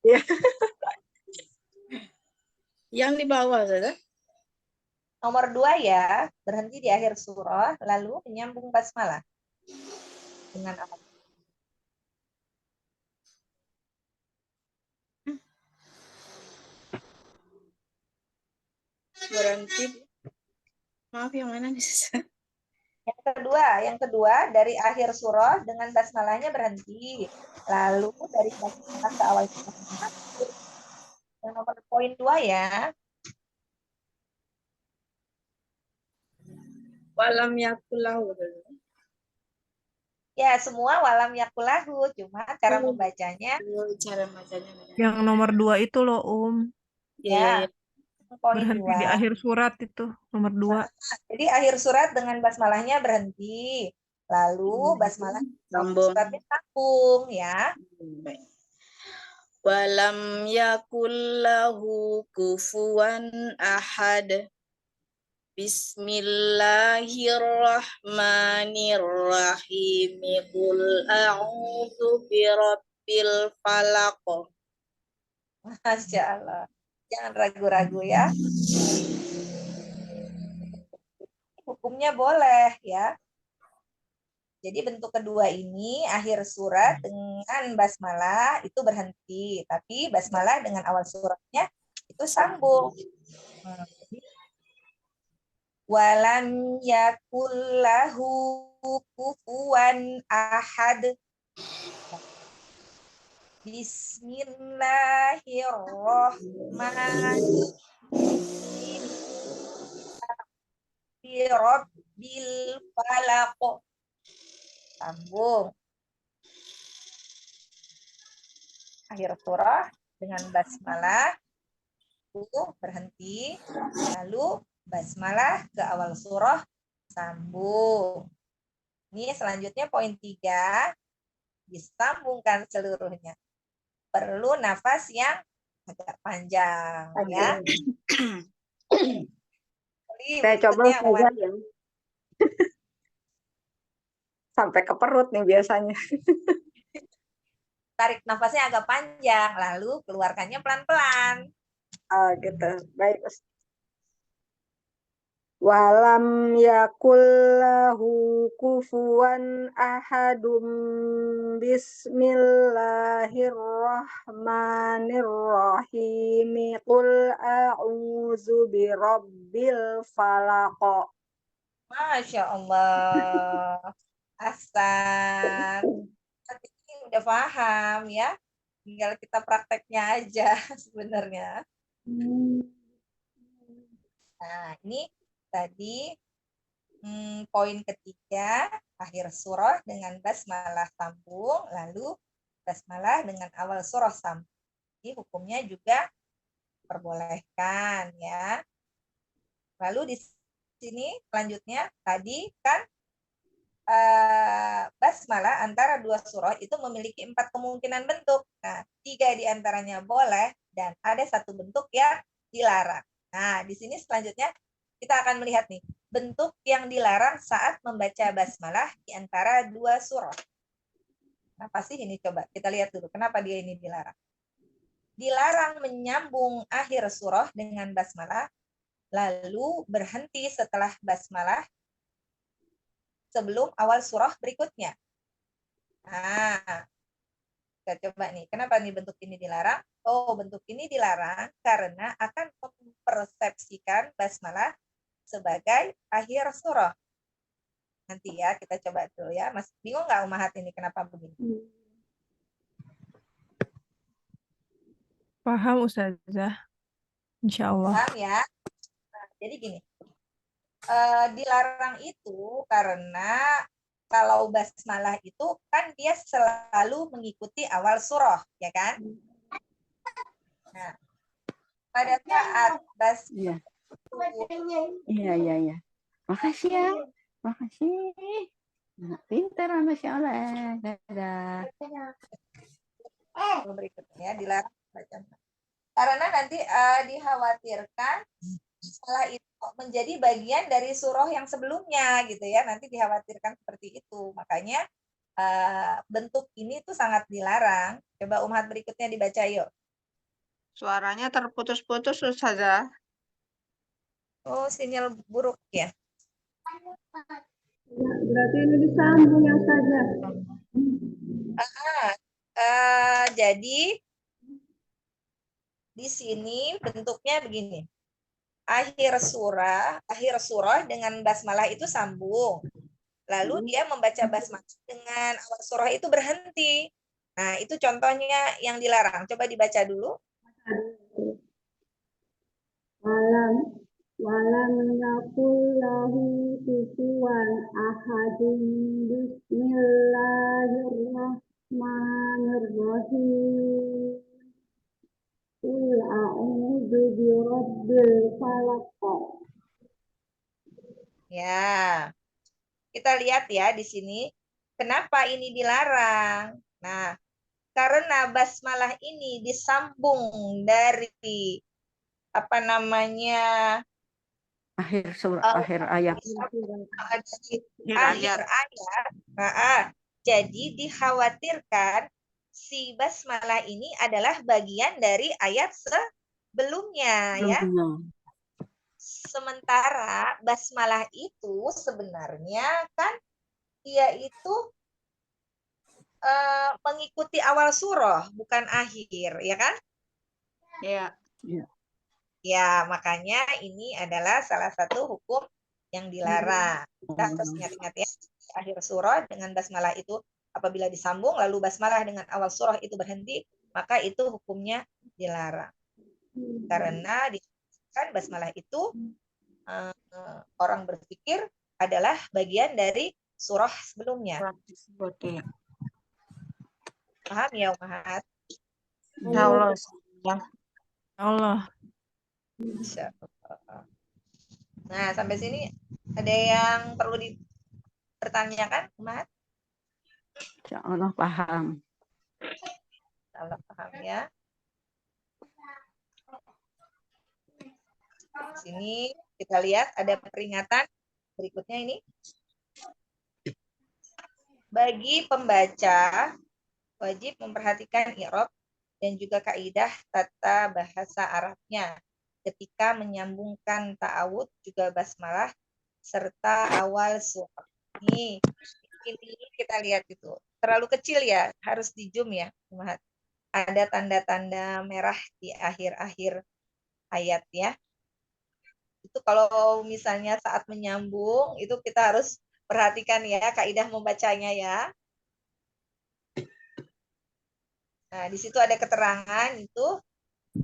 Iya. Yang di bawah, Ustazah. Nomor 2 ya, berhenti di akhir surah, lalu menyambung basmalah dengan awal. Berhenti. Maaf, yang mana nih, Ustazah? Yang kedua dari akhir surah dengan basmalahnya berhenti. Lalu dari basmalah ke awal surah. Yang nomor poin 2 ya. Walam yakullahu. Ya, semua walam yakulahu, cuma cara membacanya Cara bacanya. Yang nomor 2 itu loh, Iya, iya. poin Berhenti 2. di akhir surat itu, nomor 2. Jadi akhir surat dengan basmalahnya berhenti. Lalu basmalah Sambung. suratnya sambung ya. Baik. Walam yakullahu kufuwan ahad. Bismillahirrahmanirrahim. Qul a'udzu birabbil falaq. Masya Allah. Jangan ragu-ragu ya. Hukumnya boleh ya. Jadi bentuk kedua ini akhir surat dengan basmalah itu berhenti, tapi basmalah dengan awal suratnya itu sambung. Walam yakullahu kufuwan ahad. Bismillahirrahmanirrahim. Birabbil falaq. Sambung. Akhir surah dengan basmalah itu berhenti, lalu basmalah ke awal surah sambung. Ini selanjutnya poin 3, disambungkan seluruhnya. Perlu nafas yang agak panjang ya. Panjang. Jadi Saya coba berikutnya saja Umat, ya. Sampai ke perut nih biasanya. tarik nafasnya agak panjang, lalu keluarkannya pelan-pelan. Oh, gitu. Baik, Ustaz. Walam yakul lahu kufuwan ahadum bismillahirrahmanirrahim qul a'udzu birabbil falaq. Masya Allah. Ahsan. Berarti ini udah paham ya. Tinggal kita prakteknya aja sebenarnya. Nah, ini tadi poin ketiga, akhir surah dengan basmalah sambung, lalu basmalah dengan awal surah sambung. Ini hukumnya juga perbolehkan ya. Lalu di sini selanjutnya tadi kan basmalah antara dua surah itu memiliki 4 kemungkinan bentuk. Nah, 3 diantaranya boleh dan ada 1 bentuk yang dilarang. Nah, di sini selanjutnya kita akan melihat nih bentuk yang dilarang saat membaca basmalah di antara 2 surah. Apa sih ini? Coba kita lihat dulu kenapa dia ini dilarang. Dilarang menyambung akhir surah dengan basmalah, lalu berhenti setelah basmalah sebelum awal surah berikutnya. Nah, kita coba nih, kenapa nih bentuk ini dilarang? Oh, bentuk ini dilarang karena akan mempersepsikan basmalah sebagai akhir surah. Nanti ya, kita coba dulu ya. Mas, bingung nggak Umahat ini kenapa begini? Paham Ustazah. Insya Allah. Paham ya? Nah, jadi gini, dilarang itu karena kalau basmalah itu kan dia selalu mengikuti awal surah, ya kan? Nah, pada saat basmalah Iya. Makasih ya. Makasih. Nah, pintar, Masya Allah. Dadah. berikutnya dilarang baca. Karena nanti dikhawatirkan salah itu menjadi bagian dari surah yang sebelumnya gitu ya. Nanti dikhawatirkan seperti itu. Makanya bentuk ini tuh sangat dilarang. Coba Umahat berikutnya dibaca yuk. Suaranya terputus-putus, Ustazah. Oh, sinyal buruk ya. Ya, berarti ini disambung ya Ustazah. Jadi di sini bentuknya begini. Akhir surah dengan basmalah itu sambung. Lalu dia membaca basmalah dengan awal surah itu berhenti. Nah, itu contohnya yang dilarang. Coba dibaca dulu. Walam yakul lahu kufuwan ahadun bismillahirrahmanirrahim qul a'udzu birabbil falaq. Ya. Kita lihat ya di sini. Kenapa ini dilarang? Nah, karena basmalah ini disambung dari apa namanya? Akhir surah, akhir ayat. Akhir ayat. Jadi dikhawatirkan si basmalah ini adalah bagian dari ayat sebelumnya ya. Sementara basmalah itu sebenarnya kan dia itu mengikuti awal surah bukan akhir, ya kan? Iya. Ya, makanya ini adalah salah satu hukum yang dilarang. Kita harus ingat-ingat ya, akhir surah dengan basmalah itu apabila disambung lalu basmalah dengan awal surah itu berhenti, maka itu hukumnya dilarang. Karena kan basmalah itu orang berpikir adalah bagian dari surah sebelumnya. Paham ya, Umahat? Allah. Nah, sampai sini ada yang perlu dipertanyakan, Umahat? Insya Allah paham. Kalau paham ya. sini kita lihat ada peringatan berikutnya ini. Bagi pembaca wajib memperhatikan i'rab dan juga kaidah tata bahasa Arabnya ketika menyambungkan ta'awud juga basmalah serta awal surat. Ini kita lihat itu terlalu kecil ya, harus di zoom ya. Ada tanda-tanda merah di akhir-akhir ayat ya. Itu kalau misalnya saat menyambung itu kita harus perhatikan ya kaidah membacanya ya. Nah, di situ ada keterangan itu,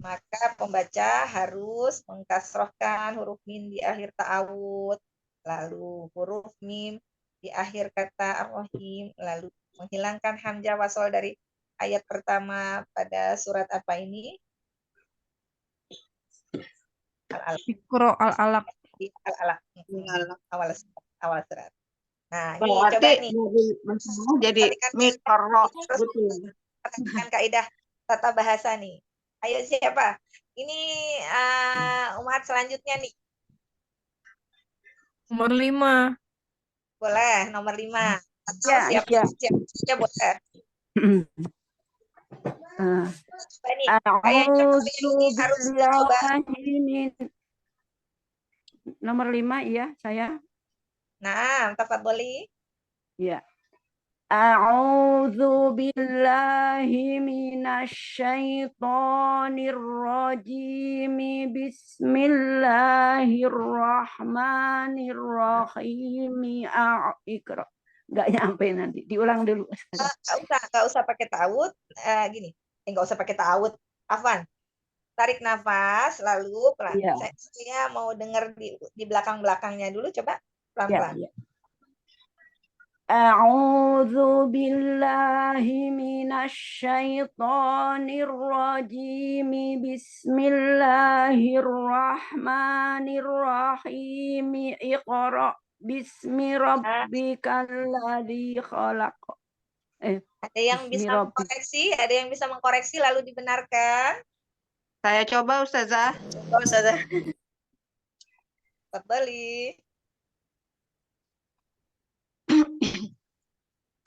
maka pembaca harus mengkasrohkan huruf mim di akhir ta'awud, lalu huruf mim di akhir kata ar-rahim, lalu menghilangkan hamzah wasol dari ayat pertama pada surat apa ini? Al-Alaq. Iqra al-alaq. Al-Alaq. Awal surat. Nah, ini Berarti coba nih. jadi mikro betul. Perhatikan kaidah tata bahasa nih. Ayo siapa? Ini umat selanjutnya nih. Nomor 5. Boleh, nomor 5. Atau Ya, siapa? ya. Siapa boleh. Coba nih. Kayaknya ini harus dicoba. Nomor 5 ya, saya. Nah, tafadholi. Ya. A'udzu billahi minasyaitonir rajim. Bismillahirrahmanirrahim. Iqra. Enggak nyampe nanti. Diulang dulu. Enggak usah pakai ta'awud. Gini. Enggak usah pakai ta'awud. Afwan. Tarik nafas lalu pelan. Ya. Saya mau dengar di belakang-belakangnya dulu coba pelan-pelan. Ya, ya. A'udzu billahi minasyaitonir rajim. Bismillahirrahmanirrahim. Iqra bismi rabbikal ladzi khalaq. Ada yang bisa mengkoreksi? Ada yang bisa mengkoreksi lalu dibenarkan? Saya coba Ustazah. Coba Ustazah. Tafadholi.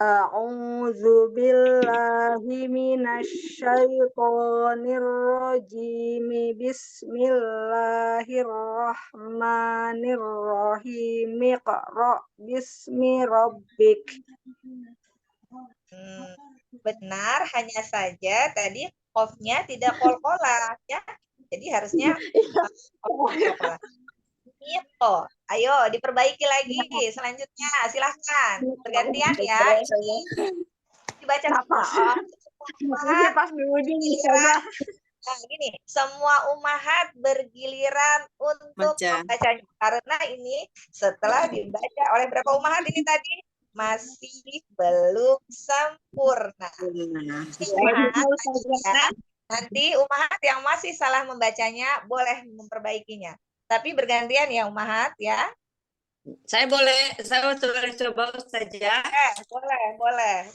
A'udzu billahi minasyaitonir rajim. Bismillahirrahmanirrahim. Iqra bismi rabbik. Benar, hanya saja tadi qafnya tidak qalqalah ya. Jadi harusnya qalqalah. Miko. Ayo diperbaiki lagi. Selanjutnya silahkan bergantian ya. Dibaca semua. Pas di ujung Nah, gini, semua ummahat bergiliran untuk membacanya karena ini setelah dibaca oleh berapa ummahat ini tadi masih belum sempurna. Nanti ummahat yang masih salah membacanya boleh memperbaikinya. Tapi bergantian ya ummahat ya. Saya boleh coba saja. Boleh.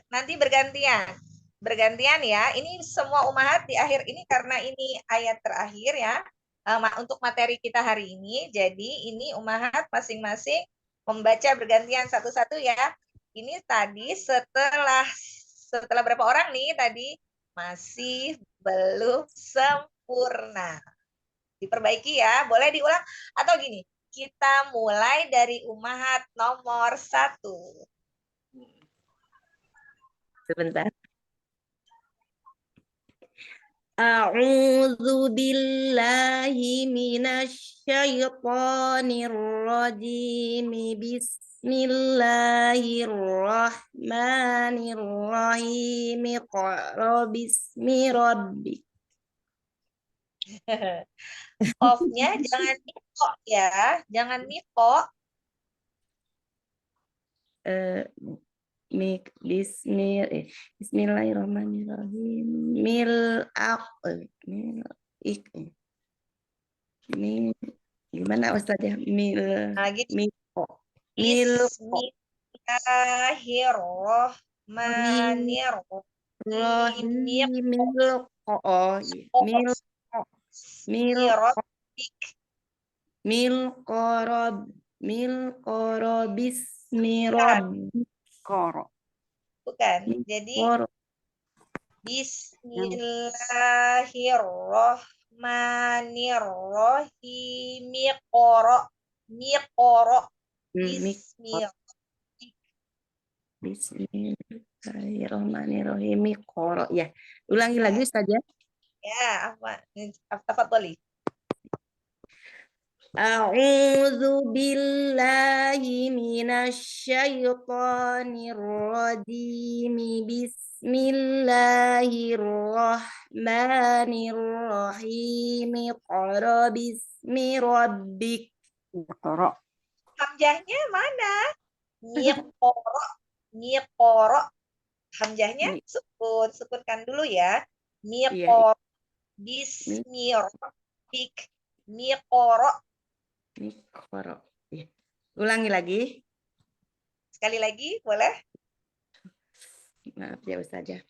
Nanti bergantian ya. Ini semua ummahat di akhir ini karena ini ayat terakhir ya. Untuk materi kita hari ini. Jadi ini ummahat masing-masing membaca bergantian satu-satu ya. Ini tadi setelah berapa orang nih tadi masih belum sempurna. Diperbaiki ya, boleh diulang atau gini, kita mulai dari ummahat nomor 1. Sebentar. A'udzu billahi minasyaitonir rajim. Bismillahirrahmanirrahim. Iqra bismi rabbik. Off-nya jangan miko ya, jangan miko. Bismillahirrahmanirrahim. Ini gimana Ustaz ya? Bismillahirrahmanirrahim. milqara bismi rabbik Koro. Bukan. Jadi qara. Bismillahirrohmanirrohim. Miqoro. Bismi. Bismillahirrahmanirrahim. Qara. Ya, ulangi lagi Ustazah. Ya, apa boleh? A'udzu billahi minasyaitonir rajim. Bismillahirrahmanirrahim. Qara bismi rabbik. Koro. Hamzahnya mana? Miqoro. Hamzahnya sukunkan dulu ya. Miqoro. Bismi rabbik. Miqoro. Qara. Ya. Ulangi lagi. Sekali lagi, boleh? Maaf ya Ustazah.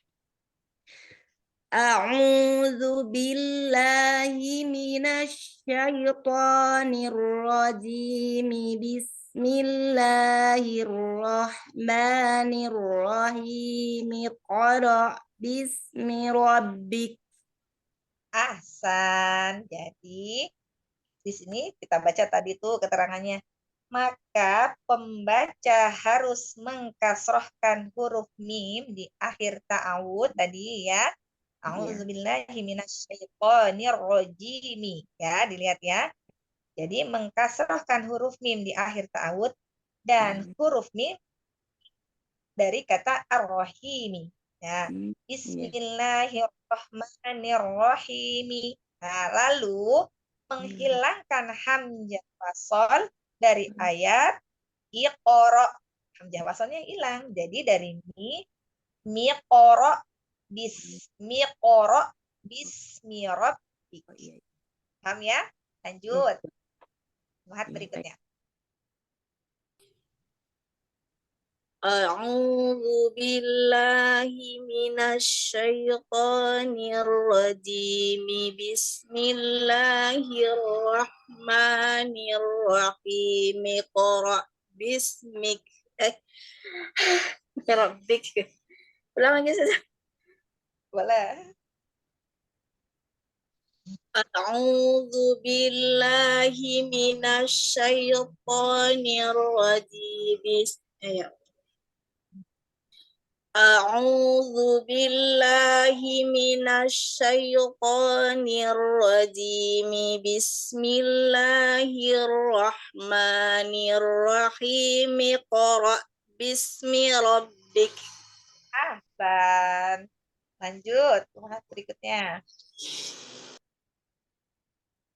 A'udzu billahi minasyaitonir rajim. Bismillahirrahmanirrahim. Qara bismi rabbik. Ahsan. Jadi, di sini kita baca tadi tuh keterangannya. Maka pembaca harus mengkasrohkan huruf mim di akhir ta'awud tadi ya. A'udzubillahi minasyaitonirrajim. Ya, dilihat ya. Jadi mengkasrohkan huruf mim di akhir ta'awud dan huruf mim dari kata ar-rahimi. Ya. Bismillahirrahmanirrahim. Nah, lalu menghilangkan hamzah wasol dari ayat iqra. Hamzah wasolnya hilang. Jadi dari miqra bismi rabbik. Paham ya? Lanjut. Lihat berikutnya. A'udzu billahi minasyaitonir rajim. Bismillahirrahmanirrahim. Qara bismik rabbik. Ulang lagi saja. Boleh. A'udzu billahi minasyaitonir rajim. A'udzu billahi minasyaitonir rajim. Bismillahirrahmanirrahim. Qara bismi rabbik. Ahsan. Lanjut. Lihat berikutnya.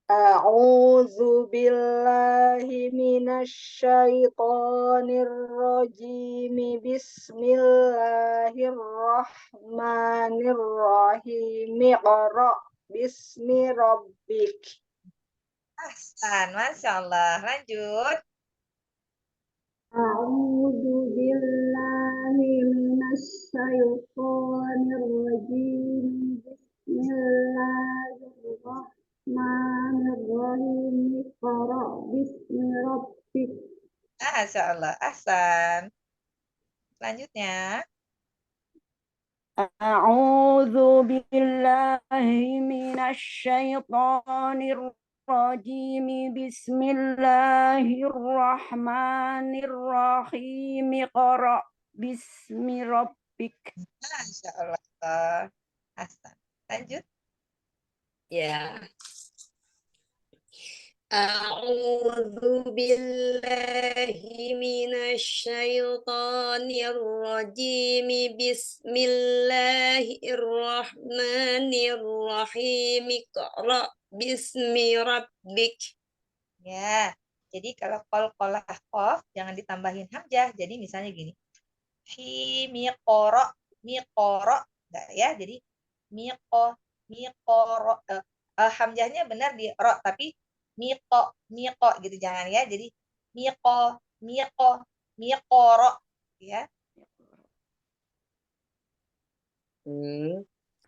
A'udzu billahi minasyaitonir rajim. Bismillahirrahmanirrahim. Iqra bismi rabbik. Ahsan, Masya Allah. Lanjut. A'udzu billahi minasyaitonir rajim. Bismillahirrahmanirrahim. Iqra bismi rabbik. Masya Allah. Ahsan. Selanjutnya. A'udzu billahi minasyaitonir rajim. Bismillahirrahmanirrahim. Qara bismi rabbik. Masya Allah. Ahsan. Lanjut. Ya. A'udzu billahi minasyaitonir rajim. Bismillahirrahmanirrahim. Iqra bismi rabbik. Ya. Jadi kalau qalqalah qaf jangan ditambahin hamzah. Jadi misalnya gini. Miqra. Enggak ya. Jadi miqra. Hamzahnya benar di ro tapi miqo gitu jangan ya. Jadi miqoro ya.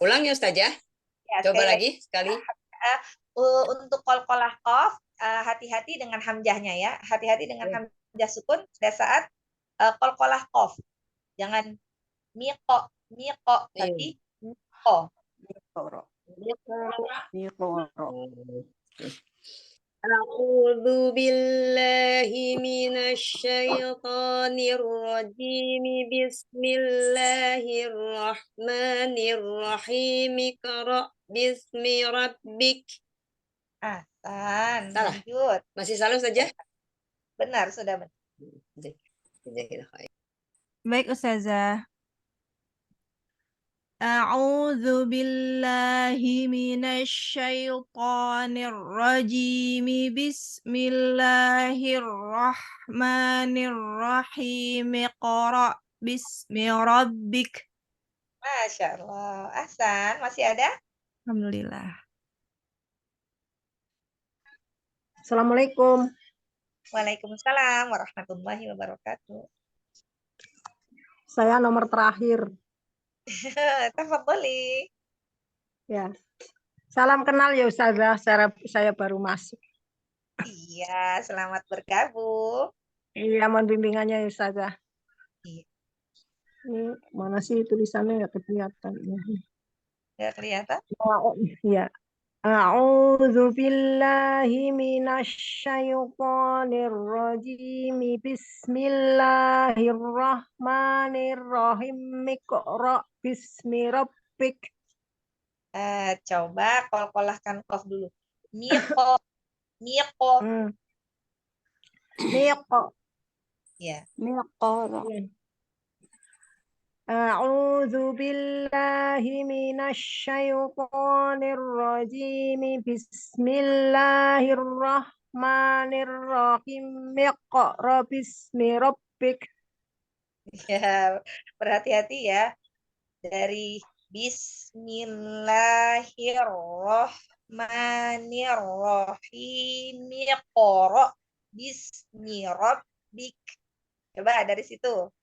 Ulang ya Ustazah. Ya, Coba lagi sekali. Untuk qalqalah qaf hati-hati dengan hamzahnya ya. Hati-hati dengan hamzah sukun pada saat qalqalah qaf. Jangan miqo, tapi miqo. A'udzu billahi minasyaitonir rajim. Bismillahirrahmanirrahim. Iqra bismi rabbik. Ahsan. Salah. Lanjut. Masih salah saja? Benar, sudah benar. Baik, Ustazah. A'udzu billahi minasyaitonir rajim. Bismillahirrahmanirrahim. Iqra bismi rabbik. Masya Allah. Ahsan. Masih ada? Alhamdulillah. Assalamualaikum. Waalaikumsalam warahmatullahi wabarakatuh. Saya nomor terakhir. Tafadholi. Ya. Salam kenal ya Ustazah, saya baru masuk. Iya, selamat bergabung. Iya, mohon bimbingannya ya Ustazah. Iya. Ini mana sih tulisannya nggak kelihatan. Nggak kelihatan? Iya. A'udzu billahi minasyaitonir rajim. Bismillahirrahmanirrahim. Iqra bismi rabbik. Coba qalqalahkan qaf dulu. Miqo. Miqo. Ya. Miqara. A'udzu billahi minasyaitonir rajim. Bismillahirrahmanirrahim. Iqra bismi rabbik. Ya, berhati-hati ya. Dari Bismillahirrahmanirrahim. Iqra bismi rabbik. Coba dari situ.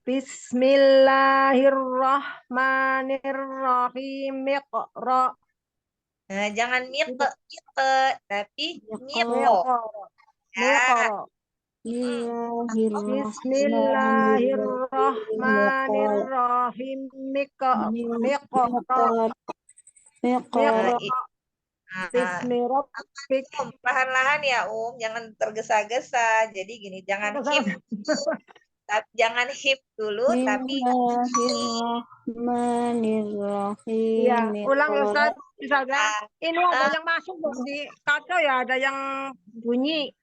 Bismillahirrahmanirrahim. Iqra. Nah, jangan miqe, tapi miqo. Miqra. Bismillahirrahmanirrahim. Miqra. Bismi rabbik. Perlahan-lahan ya, jangan tergesa-gesa. Jadi gini, jangan hip. Jangan hip dulu, tapi Bismillahirrahmanirrahim. Ya, ulang ya Ustaz. Ini ada yang masuk di kacau ya, ada yang bunyi.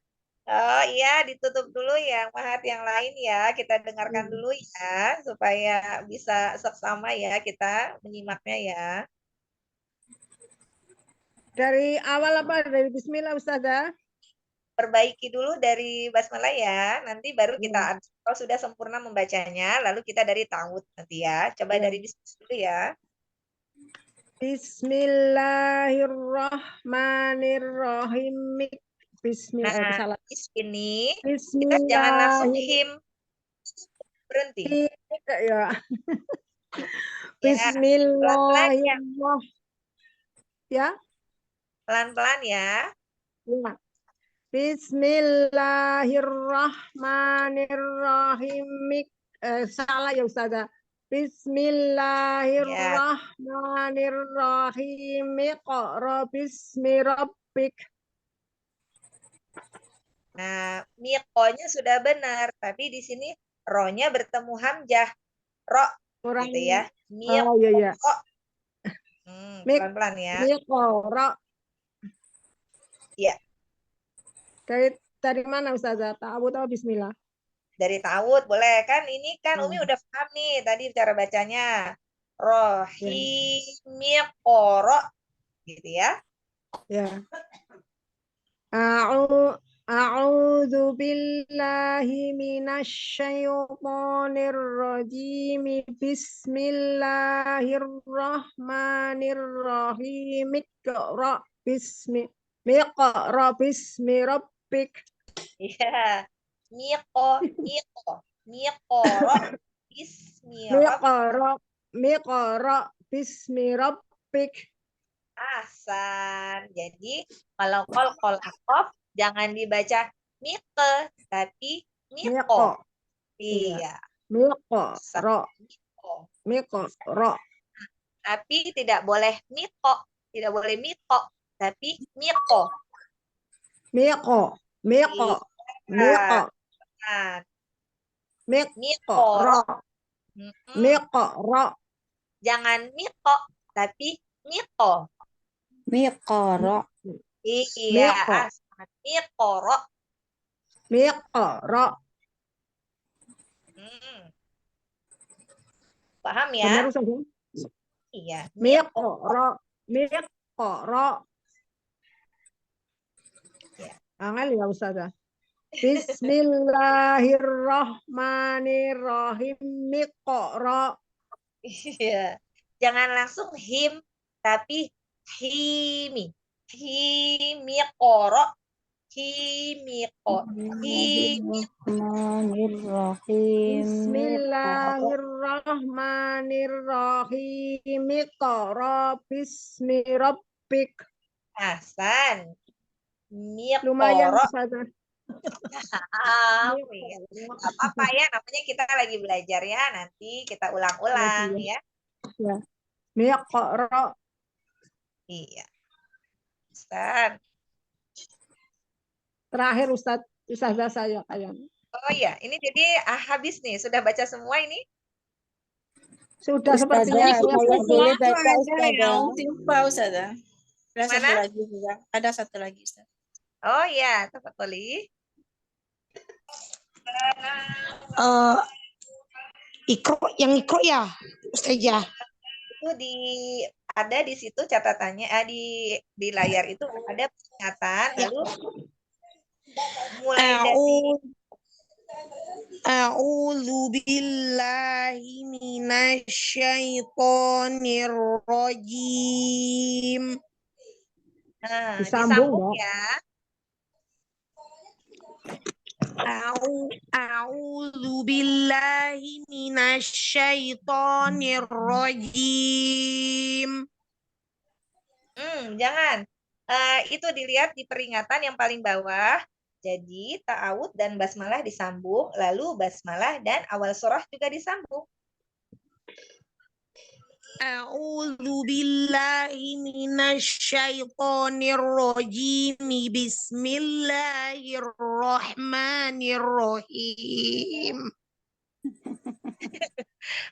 Oh iya, ditutup dulu ya, Mahat yang lain ya. Kita dengarkan dulu ya, supaya bisa seksama ya kita menyimaknya ya. Dari awal apa? Dari Bismillah Ustazah? Perbaiki dulu dari basmalah ya, nanti baru kita kalau sudah sempurna membacanya, lalu kita dari ta'awudz nanti ya. Coba dari bismillah dulu ya. Bismillahirrahmanirrahim. Bismillah. Nah, ini kita jangan langsung him, berhenti. Ya. Bismillahirrahmanirrahim. Ya. Pelan-pelan ya. Ya. Bismillahirrahmanirrahim. Salah ya Ustazah. Bismillahirrahmanirrahim. Iqra bismi rabbik. Nah, miqonya sudah benar, tapi di sini ro-nya bertemu hamzah. Ro, gitu ya. Miqo. Iya. Pelan-pelan ya. Miqra. Iya. Dari mana Ustazah? Ta'awudz atau bismillah? Dari ta'awudz boleh kan? Ini kan Umi udah paham nih tadi cara bacanya. Rohim miqoro gitu ya. Ya. A'udzu billahi minasyaitonir rajim. Bismillahirrahmanirrahim. Iqra bismi rabbik. Iya. Miqoro bismi Miqra bismi rabbik. Ahsan. Ahsan. Jadi kalau kol akof jangan dibaca mike, tapi Miko. miko. Iya. Iya. Miko. Ro. Miko. Miko. Ro. Tapi tidak boleh miko, tidak boleh miko, tapi miko. Miko. Miko. Miko. Nah, Miko. miko. Ro. Mm-mm. Miko. Ro. Jangan miko, tapi miko. Miqara. Iya, Miko. ahsan. Mikoro. Miko. Ro. Paham Benar ya? Ustaz? Iya. Miko. Ro. Miko. Ro. Ya. Angel ya Ustazah. Bismillahirrahmanirrahim. Miko. Ro. Iya. Jangan langsung him, tapi himi. Himikoro. Himiko. Bismillahirrahmanirrahim. Bismillahirrahmanirrahim. Iqra bismi rabbik. Ahsan. Lumayan Mikoro. Ustazah. Amin. Gak apa-apa ya, namanya kita lagi belajar ya. Nanti kita ulang-ulang ya. Ya. Miqra. Iya. Ustaz. Terakhir Ustazah saya kayaknya. Oh iya, ini jadi habis nih. Sudah baca semua ini? Sudah sepertinya Ustazah, Ustazah. saya boleh baca Ada Ustazah. yang lupa Ustazah. Ada satu Mana? lagi Ustazah. Ada satu lagi Ustazah. Oh iya, tafadholi. Yang ikro ya, Ustazah. Itu ada di situ catatannya, di layar itu ada pernyataan, lalu mulai dari A'udzu billahi minasyaitonir rajim. Disambung, disambung ya. A'udzu billahi minasyaitonir rajim. Jangan. Itu dilihat di peringatan yang paling bawah. Jadi ta'awud dan basmalah disambung, lalu basmalah dan awal surah juga disambung. A'udzu billahi minasyaitonir rajim. Bismillahirrahmanirrahim.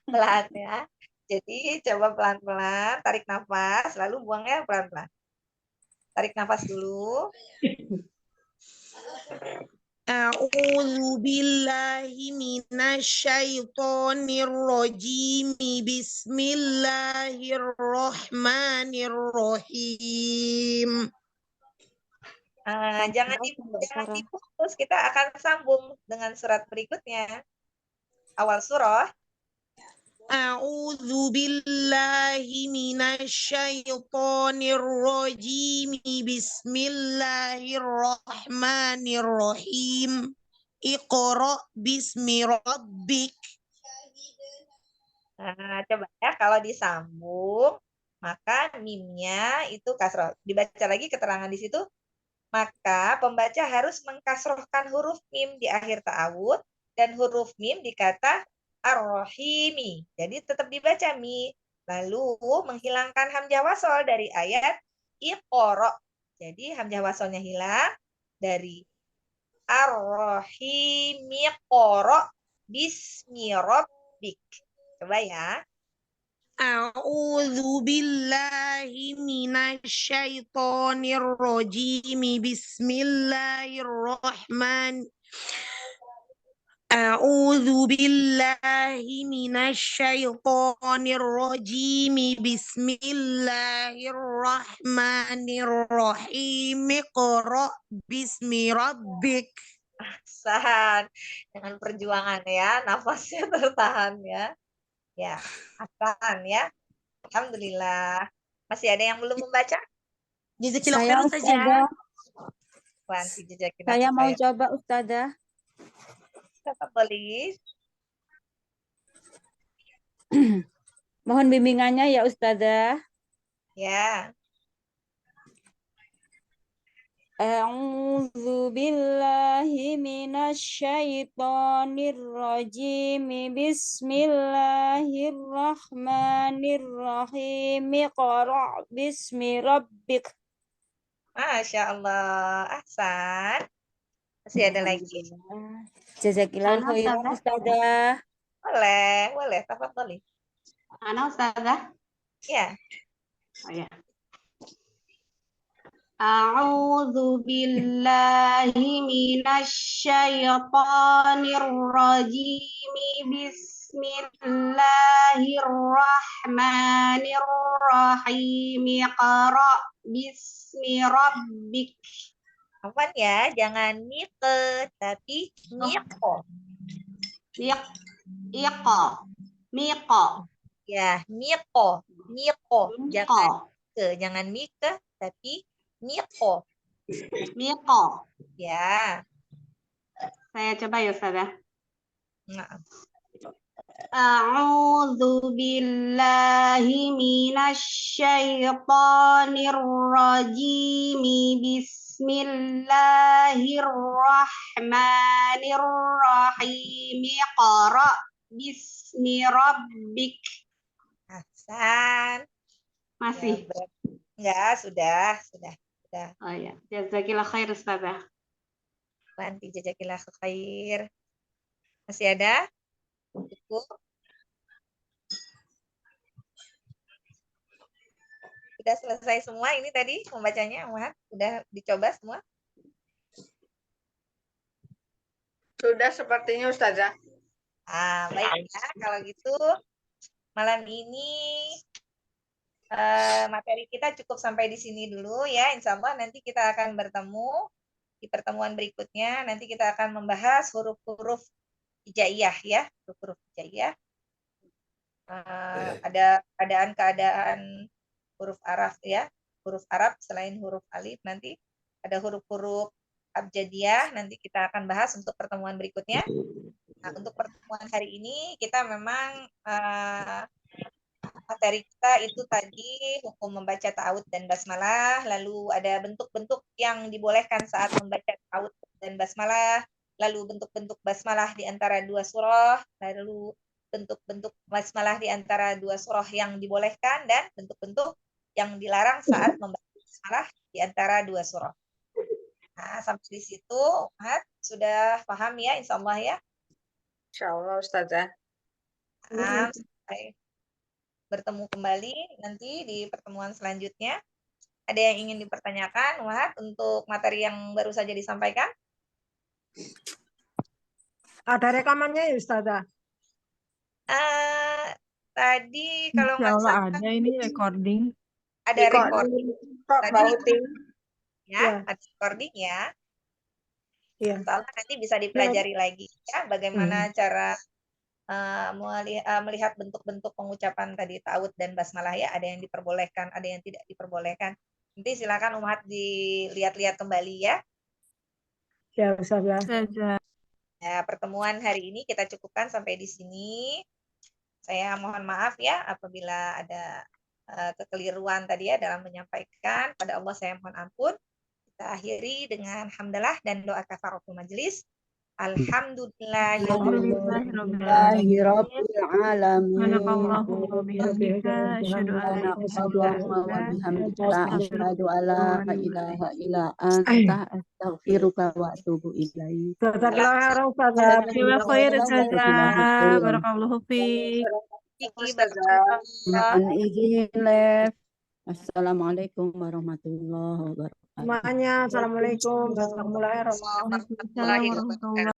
Pelan ya. Jadi coba pelan-pelan, tarik nafas, lalu buangnya pelan-pelan. Tarik nafas dulu. A'udzu billahi minasyaitonir rajim. Bismillahirrahmanirrahim. Jangan diputus, kita akan sambung dengan surat berikutnya. Awal surah. A'udzu billahi minasyaitonir rajim. Bismillahirrahmanirrahim. Iqra bismi rabbik. Coba ya, kalau disambung, maka mimnya itu kasroh. Dibaca lagi keterangan di situ, maka pembaca harus mengkasrohkan huruf mim di akhir ta'awud dan huruf mim di kata ar-rahimi. Jadi tetap dibaca mi. Lalu menghilangkan hamzah wasol dari ayat iqra. Jadi hamzah wasolnya hilang dari ar-rahimi qara bismi rabbik. Coba ya. A'udzu billahi minasyaitonir rajim. Bismillahirrahmanirrahim. A'udzu billahi minasyaitonir rajim. Bismillahirrahmanirrahim. Iqra bismi rabbik. Ahsan. Dengan perjuangan ya, nafasnya tertahan ya. Ya, ahsan ya. Alhamdulillah. Masih ada yang belum membaca? Saya Ustazah. Saya mau coba Ustazah. Boleh. Mohon bimbingannya ya Ustazah. Ya. A'udzu billahi minasyaitonir rajim. Bismillahirrahmanirrahim. Iqra' bismi rabbik. Masya Allah. Ahsan. Masih ada lagi? Jazakillah khairan Ustazah. Boleh. Tafadhali. Ana Ustazah. Ya. Oh ya. A'udzu billahi minasyaitonir rajim. Bismillahirrahmanirrahim. Iqra' bismi rabbik. Aman ya, jangan mike, tapi miko. Miqo. Ya, miko. Jangan mike, tapi miko. Ya. Saya coba ya Ustazah. Nah. A'udzu billahi minasyaitonir rajim. Bismillahirrahmanirrahim. Iqra' bismi rabbik. Ahsan. Masih? Enggak, sudah. Oh ya, jazakillah khair Ustazah. Nanti jazakillah khair. Masih ada? Cukup. Sudah selesai semua ini tadi membacanya, Muhammad? Sudah dicoba semua? Sudah sepertinya Ustazah. Baik ya. Kalau gitu malam ini materi kita cukup sampai di sini dulu ya. Insya Allah nanti kita akan bertemu di pertemuan berikutnya. Nanti kita akan membahas huruf-huruf hijaiyah ya, huruf-huruf hijaiyah. Ada keadaan huruf Arab ya, huruf Arab selain huruf alif, nanti ada huruf-huruf abjadiyah, nanti kita akan bahas untuk pertemuan berikutnya. Nah, untuk pertemuan hari ini kita memang materi kita itu tadi hukum membaca ta'awudz dan basmalah, lalu ada bentuk-bentuk yang dibolehkan saat membaca ta'awudz dan basmalah, lalu bentuk-bentuk basmalah di antara dua surah, lalu bentuk-bentuk basmalah di antara dua surah yang dibolehkan, dan bentuk-bentuk yang dilarang saat membaca basmalah di antara dua surah. Nah, sampai di situ sudah paham ya, insya Allah ya? Insya Allah Ustazah. Sampai bertemu kembali nanti di pertemuan selanjutnya. Ada yang ingin dipertanyakan, Wahab, untuk materi yang baru saja disampaikan? Ada rekamannya ya Ustazah? Tadi kalau nggak salah ada ini recording. Ada recording. Tadi Ya. ada recording ya. Iya. Nanti bisa dipelajari lagi ya bagaimana cara melihat bentuk-bentuk pengucapan tadi ta'awudz dan basmalah ya. Ada yang diperbolehkan, ada yang tidak diperbolehkan. Nanti silakan Umat dilihat-lihat kembali ya. Ya Ustazah. Ya, pertemuan hari ini kita cukupkan sampai di sini. Saya mohon maaf ya apabila ada kekeliruan tadi ya dalam menyampaikan. Pada Allah saya mohon ampun. Kita akhiri dengan hamdalah dan doa kafaratul majelis. Alhamdulillahirabbil alamin. Subhanallahu wa bihamdika asyhadu an la ilaha illa anta astaghfiruka wa atubu ilaik. Jazakallahu khairan Ustazah. Terima kasih Ustazah. Barakallahu fiik. Mohon izin live. Assalamualaikum warahmatullahi wabarakatuh. Semuanya, assalamualaikum warahmatullahi wabarakatuh. Waalaikumsalam warahmatullahi